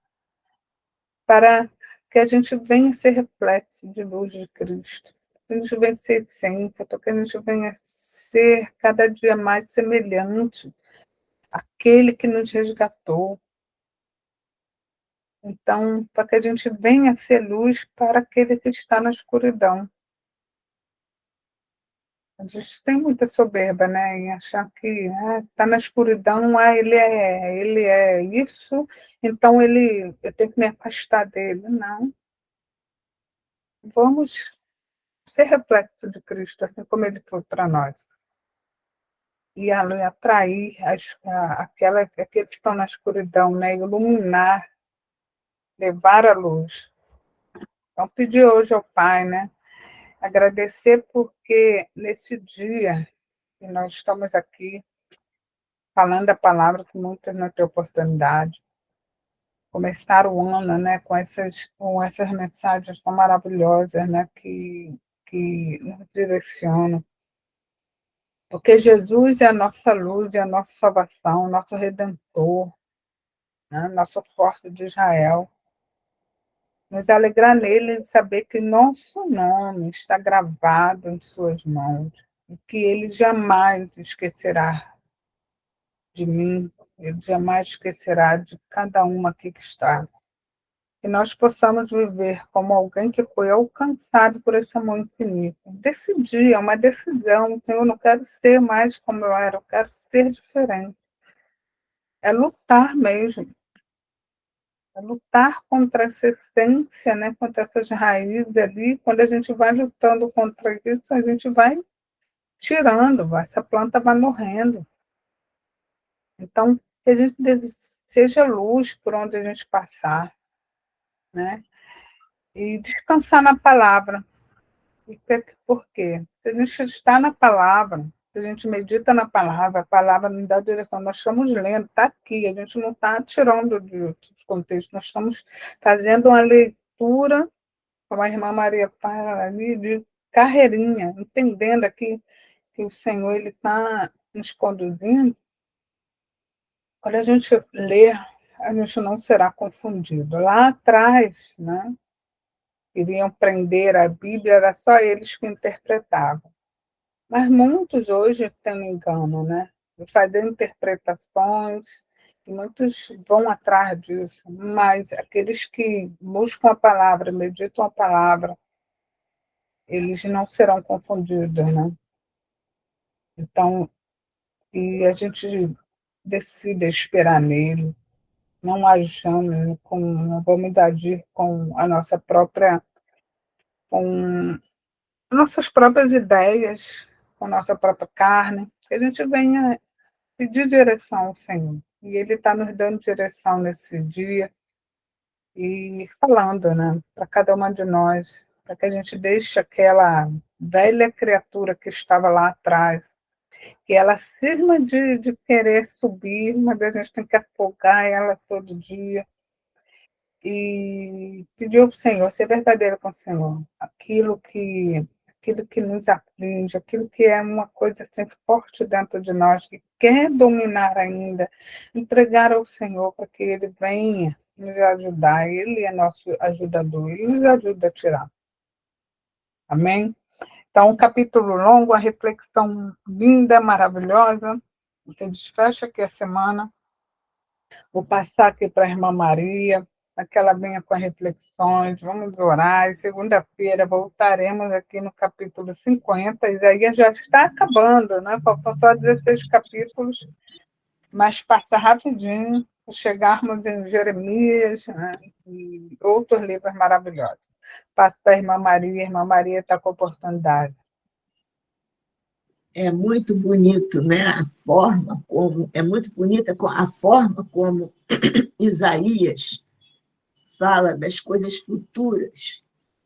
[SPEAKER 3] para que a gente venha ser reflexo de luz de Cristo, que a gente venha ser essência, para que a gente venha ser cada dia mais semelhante àquele que nos resgatou. Então, para que a gente venha ser luz para aquele que está na escuridão. A gente tem muita soberba, né, em achar que está na escuridão, ele é isso, então eu tenho que me afastar dele. Não, vamos ser reflexo de Cristo, assim como ele foi para nós. E atrair aqueles que estão na escuridão, né, iluminar, levar a luz. Então, pedir hoje ao Pai, né, agradecer porque nesse dia que nós estamos aqui falando a palavra que muitas não têm oportunidade, começar o ano, né, com essas mensagens tão maravilhosas, né, que nos direcionam. Porque Jesus é a nossa luz, é a nossa salvação, nosso Redentor, né, nosso forte de Israel. Nos alegrar nele e saber que nosso nome está gravado em suas mãos e que ele jamais esquecerá de mim, ele jamais esquecerá de cada uma aqui que está. Que nós possamos viver como alguém que foi alcançado por esse amor infinito. Decidir, é uma decisão. Eu não quero ser mais como eu era, eu quero ser diferente. É lutar mesmo. É lutar contra essa essência, né? Contra essas raízes ali. Quando a gente vai lutando contra isso, a gente vai tirando, essa planta vai morrendo. Então, que a gente seja luz por onde a gente passar, né? E descansar na palavra. Por quê? Se a gente está na palavra, se a gente medita na palavra, a palavra nos dá direção. Nós estamos lendo, está aqui, a gente não está tirando de outros contextos, nós estamos fazendo uma leitura, como a irmã Maria fala ali, de carreirinha, entendendo aqui que o Senhor está nos conduzindo. Quando a gente lê, a gente não será confundido. Lá atrás, né, iriam prender a Bíblia, era só eles que interpretavam. Mas muitos hoje têm um engano, né? De fazer interpretações, e muitos vão atrás disso, mas aqueles que buscam a palavra, meditam a palavra, eles não serão confundidos, né? Então, e a gente decida esperar nele, não ajamos não vamos agir com a nossa própria, com nossas próprias ideias, com a nossa própria carne, que a gente venha pedir direção ao Senhor. E Ele está nos dando direção nesse dia e falando, né, para cada uma de nós, para que a gente deixe aquela velha criatura que estava lá atrás, que ela cisma de querer subir, mas a gente tem que afogar ela todo dia e pedir ao Senhor, ser verdadeiro com o Senhor, aquilo que nos aflige, aquilo que é uma coisa sempre forte dentro de nós, que quer dominar ainda, entregar ao Senhor para que Ele venha nos ajudar. Ele é nosso ajudador, Ele nos ajuda a tirar. Amém? Então, um capítulo longo, a reflexão linda, maravilhosa, que desfecha aqui a semana. Vou passar aqui para a irmã Maria, para que ela venha com as reflexões, vamos orar, e segunda-feira voltaremos aqui no capítulo 50, Isaías já está acabando, né? Faltam só 16 capítulos, mas passa rapidinho, chegarmos em Jeremias, né? E outros livros maravilhosos. Passo para a irmã Maria está com oportunidade.
[SPEAKER 2] É muito bonito, né? É muito bonita a forma como Isaías fala das coisas futuras.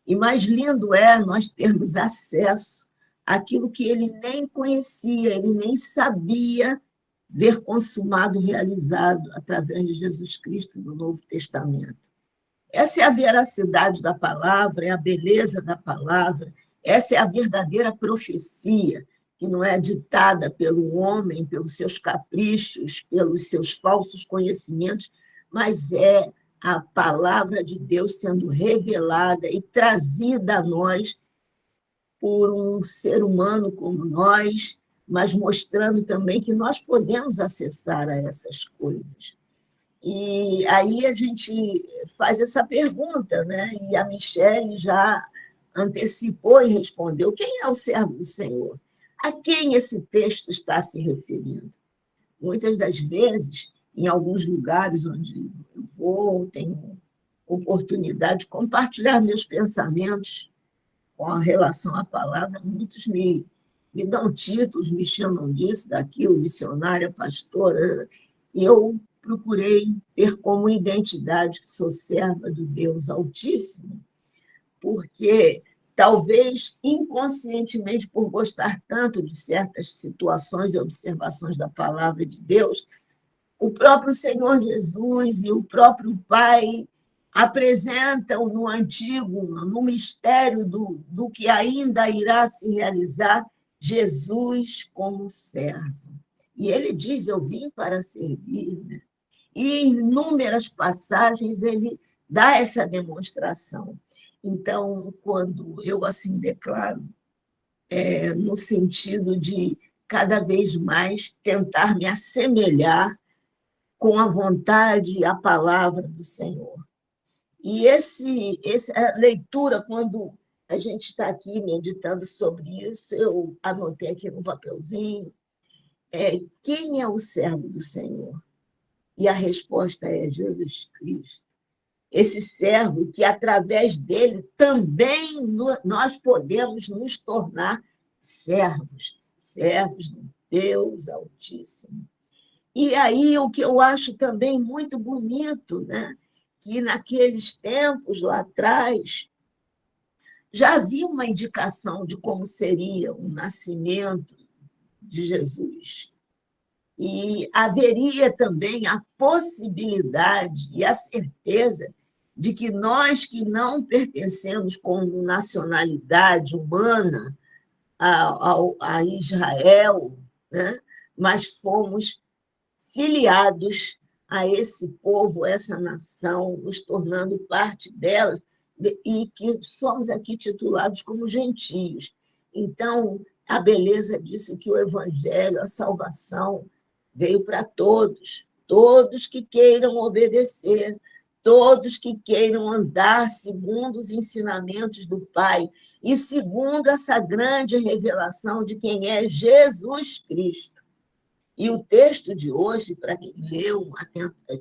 [SPEAKER 2] E mais lindo é nós termos acesso àquilo que ele nem conhecia, ele nem sabia ver consumado e realizado através de Jesus Cristo no Novo Testamento. Essa é a veracidade da palavra, é a beleza da palavra, essa é a verdadeira profecia, que não é ditada pelo homem, pelos seus caprichos, pelos seus falsos conhecimentos, mas é a palavra de Deus sendo revelada e trazida a nós por um ser humano como nós, mas mostrando também que nós podemos acessar a essas coisas. E aí a gente faz essa pergunta, né? E a Michele já antecipou e respondeu: quem é o servo do Senhor? A quem esse texto está se referindo? Muitas das vezes, em alguns lugares onde eu vou, tenho oportunidade de compartilhar meus pensamentos com relação à palavra, muitos me dão títulos, me chamam disso, daquilo, missionária, pastora, e eu procurei ter como identidade que sou serva do Deus Altíssimo, porque talvez inconscientemente, por gostar tanto de certas situações e observações da palavra de Deus, o próprio Senhor Jesus e o próprio Pai apresentam no Antigo, no mistério do que ainda irá se realizar, Jesus como servo. E ele diz: eu vim para servir, né? E em inúmeras passagens ele dá essa demonstração. Então, quando eu assim declaro, no sentido de cada vez mais tentar me assemelhar com a vontade e a palavra do Senhor. E essa leitura, quando a gente está aqui meditando sobre isso, eu anotei aqui no papelzinho, quem é o servo do Senhor? E a resposta é Jesus Cristo. Esse servo que, através dele, também nós podemos nos tornar servos do Deus Altíssimo. E aí, o que eu acho também muito bonito, né? Que naqueles tempos lá atrás, já havia uma indicação de como seria o nascimento de Jesus. E haveria também a possibilidade e a certeza de que nós que não pertencemos como nacionalidade humana a Israel, né? Mas fomos filiados a esse povo, a essa nação, nos tornando parte dela, e que somos aqui titulados como gentios. Então, a beleza disso é que o Evangelho, a salvação, veio para todos que queiram obedecer, todos que queiram andar segundo os ensinamentos do Pai e segundo essa grande revelação de quem é Jesus Cristo. E o texto de hoje, para quem leu,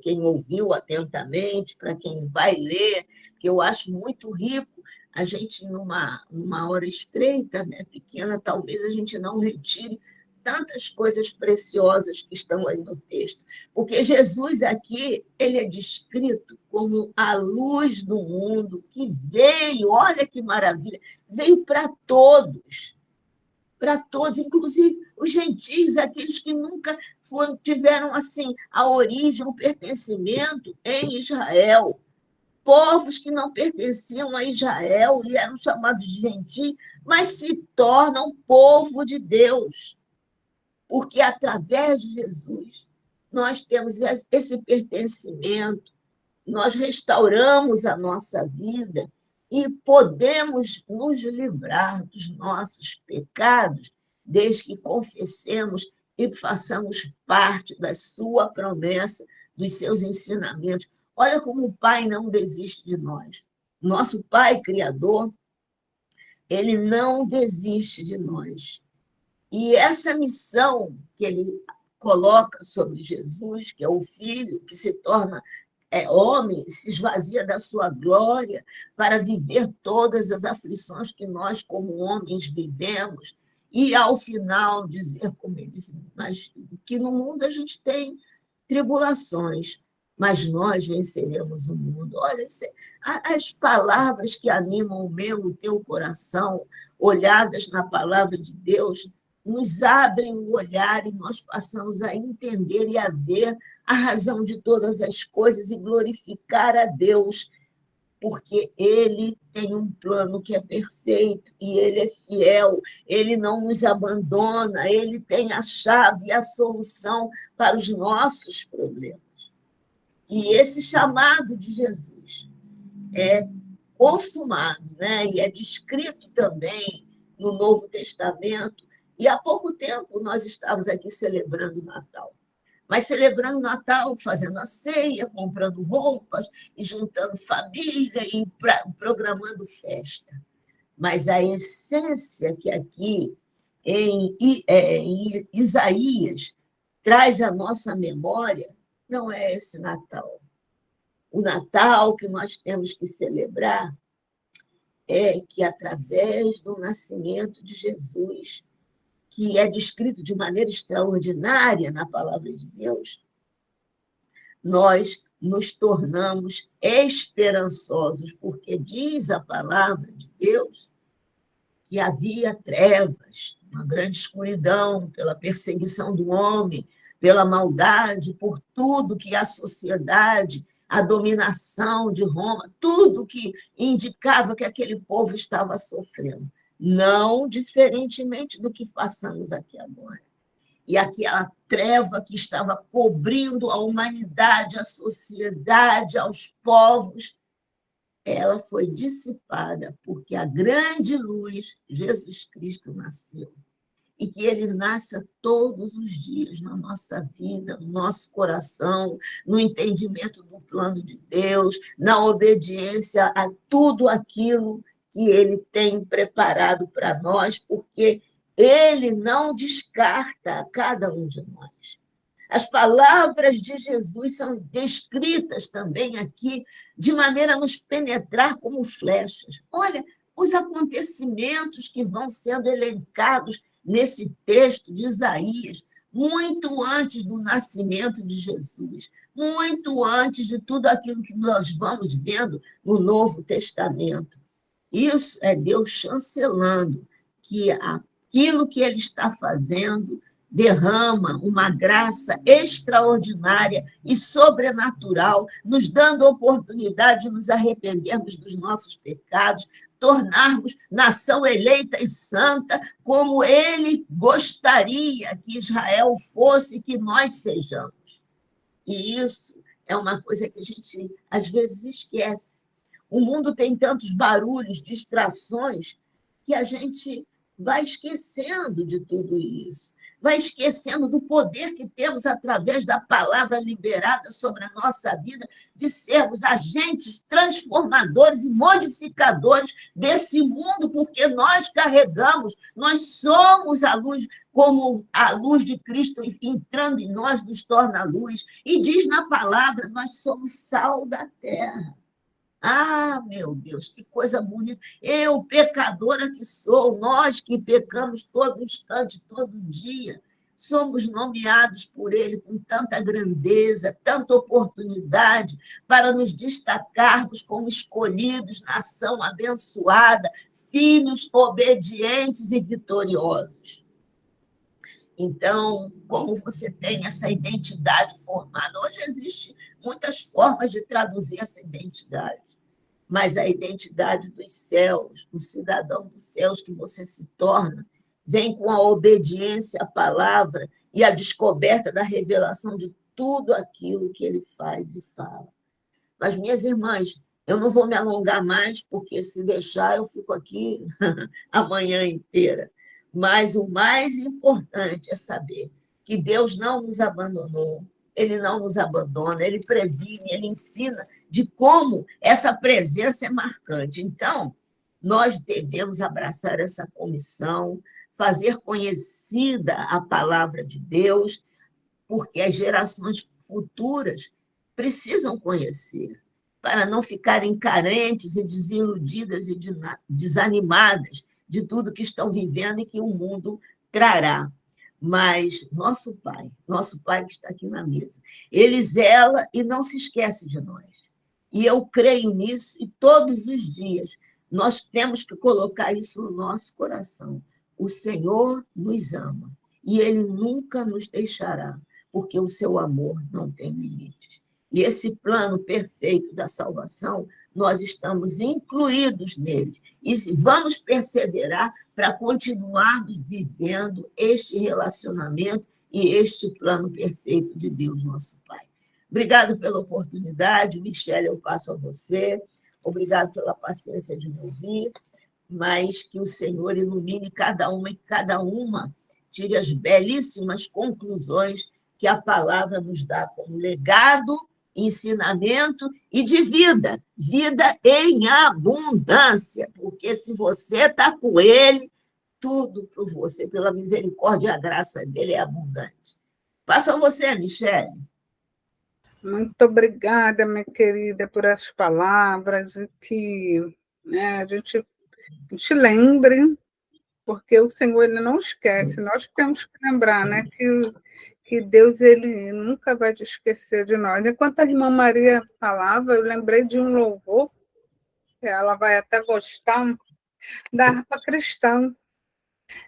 [SPEAKER 2] quem ouviu atentamente, para quem vai ler, que eu acho muito rico, a gente, numa hora estreita, né, pequena, talvez a gente não retire tantas coisas preciosas que estão aí no texto. Porque Jesus aqui, ele é descrito como a luz do mundo que veio, olha que maravilha, veio para todos, inclusive os gentios, aqueles que nunca tiveram assim a origem, o pertencimento em Israel, povos que não pertenciam a Israel e eram chamados de gentios, mas se tornam povo de Deus, porque através de Jesus nós temos esse pertencimento, nós restauramos a nossa vida e podemos nos livrar dos nossos pecados, desde que confessemos e façamos parte da sua promessa, dos seus ensinamentos. Olha como o Pai não desiste de nós. Nosso Pai Criador, ele não desiste de nós. E essa missão que ele coloca sobre Jesus, que é o Filho, que se torna homem, se esvazia da sua glória para viver todas as aflições que nós, como homens, vivemos, e, ao final, dizer, como ele disse, mas que no mundo a gente tem tribulações, mas nós venceremos o mundo. Olha, as palavras que animam o meu, o teu coração, olhadas na palavra de Deus, nos abrem o olhar e nós passamos a entender e a ver a razão de todas as coisas e glorificar a Deus, porque Ele tem um plano que é perfeito e Ele é fiel, Ele não nos abandona, Ele tem a chave e a solução para os nossos problemas. E esse chamado de Jesus é consumado, né? E é descrito também no Novo Testamento. E há pouco tempo nós estávamos aqui celebrando o Natal. Mas celebrando o Natal, fazendo a ceia, comprando roupas, e juntando família e programando festa. Mas a essência que aqui em Isaías traz à nossa memória não é esse Natal. O Natal que nós temos que celebrar é que, através do nascimento de Jesus, que é descrito de maneira extraordinária na palavra de Deus, nós nos tornamos esperançosos, porque diz a palavra de Deus que havia trevas, uma grande escuridão pela perseguição do homem, pela maldade, por tudo que a sociedade, a dominação de Roma, tudo que indicava que aquele povo estava sofrendo. Não diferentemente do que passamos aqui agora. E aquela treva que estava cobrindo a humanidade, a sociedade, aos povos, ela foi dissipada, porque a grande luz, Jesus Cristo, nasceu. E que ele nasça todos os dias na nossa vida, no nosso coração, no entendimento do plano de Deus, na obediência a tudo aquilo que ele tem preparado para nós, porque ele não descarta a cada um de nós. As palavras de Jesus são descritas também aqui de maneira a nos penetrar como flechas. Olha, os acontecimentos que vão sendo elencados nesse texto de Isaías, muito antes do nascimento de Jesus, muito antes de tudo aquilo que nós vamos vendo no Novo Testamento. Isso é Deus chancelando que aquilo que ele está fazendo derrama uma graça extraordinária e sobrenatural, nos dando a oportunidade de nos arrependermos dos nossos pecados, tornarmos nação eleita e santa, como ele gostaria que Israel fosse e que nós sejamos. E isso é uma coisa que a gente, às vezes, esquece. O mundo tem tantos barulhos, distrações, que a gente vai esquecendo de tudo isso. vai esquecendo do poder que temos através da palavra liberada sobre a nossa vida, de sermos agentes transformadores e modificadores desse mundo, porque nós carregamos, nós somos a luz, como a luz de Cristo entrando em nós nos torna luz. E diz na palavra, nós somos sal da terra. Ah, meu Deus, que coisa bonita. Eu, pecadora que sou, nós que pecamos todo instante, todo dia, somos nomeados por Ele com tanta grandeza, tanta oportunidade para nos destacarmos como escolhidos, nação abençoada, filhos obedientes e vitoriosos. Então, como você tem essa identidade formada? Hoje existem muitas formas de traduzir essa identidade, mas a identidade dos céus, o cidadão dos céus que você se torna, vem com a obediência à palavra e a descoberta da revelação de tudo aquilo que ele faz e fala. Mas, minhas irmãs, eu não vou me alongar mais, porque se deixar eu fico aqui a manhã inteira. Mas o mais importante é saber que Deus não nos abandonou, Ele não nos abandona, Ele previne, Ele ensina de como essa presença é marcante. Então, nós devemos abraçar essa comissão, fazer conhecida a palavra de Deus, porque as gerações futuras precisam conhecer, para não ficarem carentes e desiludidas e desanimadas de tudo que estão vivendo e que o mundo trará. Mas nosso Pai que está aqui na mesa, Ele zela e não se esquece de nós. E eu creio nisso, e todos os dias nós temos que colocar isso no nosso coração. O Senhor nos ama, e Ele nunca nos deixará, porque o seu amor não tem limites. E esse plano perfeito da salvação, nós estamos incluídos nele. E vamos perseverar para continuarmos vivendo este relacionamento e este plano perfeito de Deus, nosso Pai. Obrigado pela oportunidade. Michele, eu passo a você. Obrigado pela paciência de me ouvir, mas que o Senhor ilumine cada uma e cada uma tire as belíssimas conclusões que a palavra nos dá como legado, ensinamento e de vida, vida em abundância, porque se você está com Ele, tudo por você, pela misericórdia e a graça dele é abundante. Passa a você, Michele.
[SPEAKER 3] Muito obrigada, minha querida, por essas palavras, e que a gente lembre, porque o Senhor ele não esquece, nós temos que lembrar, né, que Deus ele nunca vai te esquecer de nós. Enquanto a irmã Maria falava, eu lembrei de um louvor, que ela vai até gostar, da harpa cristã.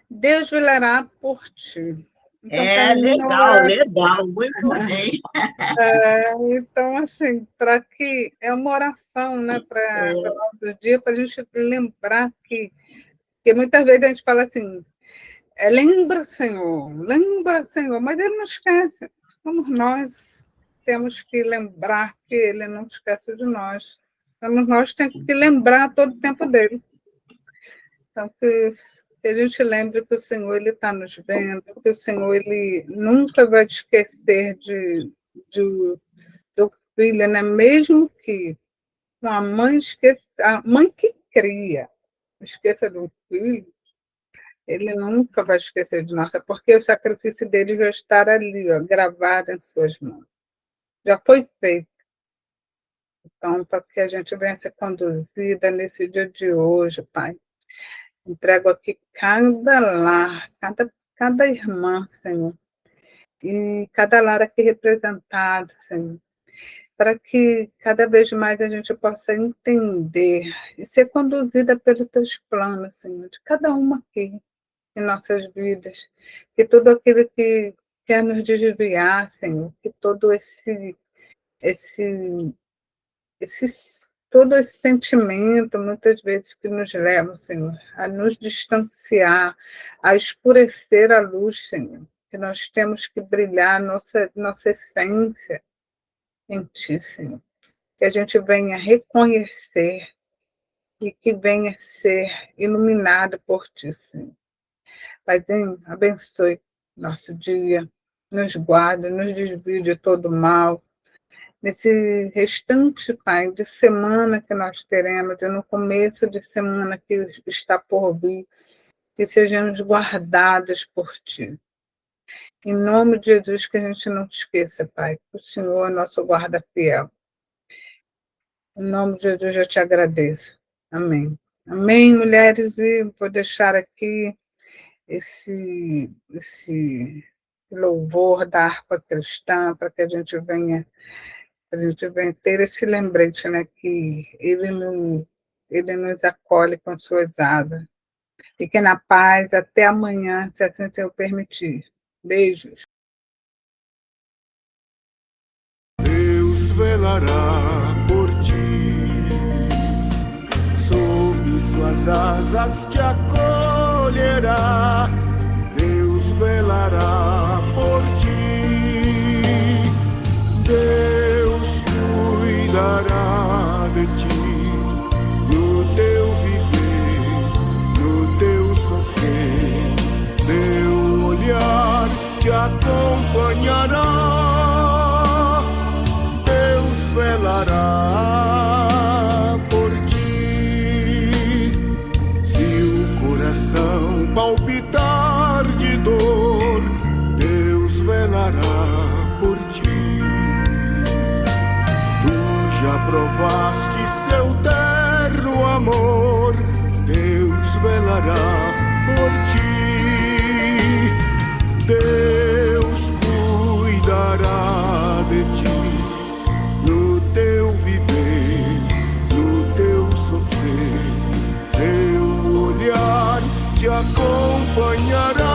[SPEAKER 3] Deus velará por ti.
[SPEAKER 2] Então, legal, muito bem.
[SPEAKER 3] Então, assim, para que é uma oração, né, para o nosso dia, para a gente lembrar que muitas vezes a gente fala assim, lembra, Senhor, mas Ele não esquece. Somos nós, temos que lembrar que Ele não esquece de nós. Somos nós que temos que lembrar todo o tempo dele. Então, que a gente lembre que o Senhor ele está nos vendo, que o Senhor ele nunca vai te esquecer do filho, né? Mesmo que a mãe que cria esqueça do filho, ele nunca vai esquecer de nós, porque o sacrifício dele já está ali, ó, gravado em suas mãos. Já foi feito. Então, para que a gente venha ser conduzida nesse dia de hoje, Pai. Entrego aqui cada lar, cada irmã, Senhor, e cada lar aqui representado, Senhor, para que cada vez mais a gente possa entender e ser conduzida pelos teus planos, Senhor, de cada uma aqui em nossas vidas, que tudo aquilo que quer nos desviar, Senhor, que todo todo esse sentimento, muitas vezes, que nos leva, Senhor, a nos distanciar, a escurecer a luz, Senhor, que nós temos que brilhar nossa essência em Ti, Senhor, que a gente venha reconhecer e que venha ser iluminado por Ti, Senhor. Paizinho, abençoe nosso dia, nos guarde, nos desvie de todo mal. Nesse restante, Pai, de semana que nós teremos, e no começo de semana que está por vir, que sejamos guardados por Ti. Em nome de Jesus, que a gente não esqueça, Pai, que o Senhor é nosso guarda fiel. Em nome de Jesus, eu te agradeço. Amém. Amém, mulheres, e vou deixar aqui esse louvor da harpa cristã, para que a gente venha ter esse lembrete, né, que ele nos acolhe com suas asas. Fiquem na paz, até amanhã, se assim o Senhor permitir. Beijos.
[SPEAKER 4] Deus velará por ti, sob suas asas te acolherá. Deus velará por ti, Deus cuidará de ti, no teu viver, no teu sofrer. Seu olhar te acompanhará, Deus velará por ti. Se o coração palpitar de dor, Deus velará por ti. Tu já provaste seu terno amor, Deus velará por ti. Deus cuidará de ti, no teu viver, no teu sofrer. Seu olhar te acompanhará,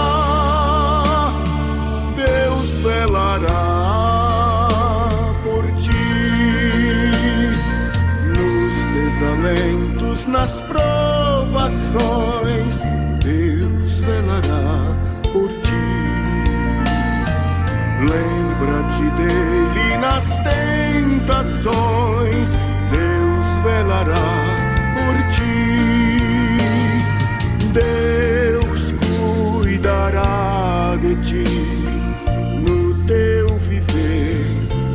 [SPEAKER 4] Deus velará por ti. Nos desalentos, nas provações, Deus velará por ti. Lembra-te dele nas tentações, Deus velará por ti. Deus cuidará de ti, no teu viver,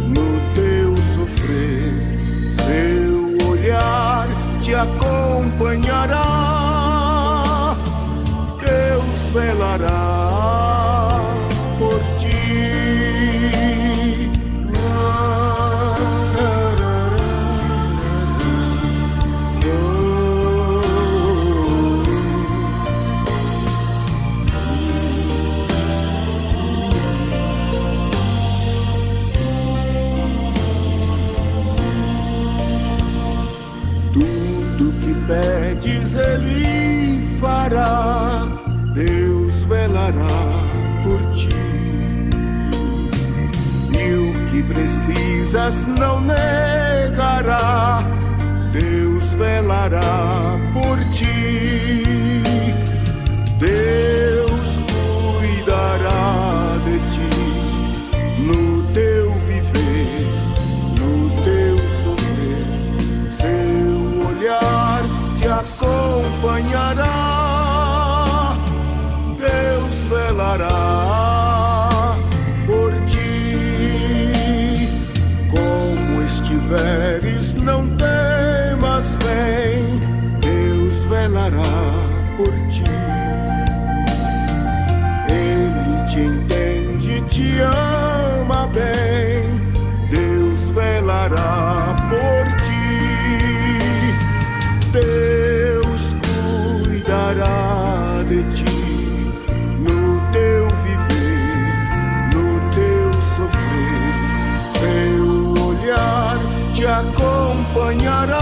[SPEAKER 4] no teu sofrer. Seu olhar te acompanhará, Deus velará por ti. Pedes, ele fará, Deus velará por ti. E o que precisas não negará, Deus velará por ti. Deus cuidará de ti, no teu viver, no teu sofrer. Seu olhar te acompanhará, Deus velará por ti. Como estiveres, não temas, vem, Deus velará por ti. Ele te entende, te ama bem, Deus velará por ti. Deus cuidará de ti, no teu viver, no teu sofrer. Seu olhar te acompanhará,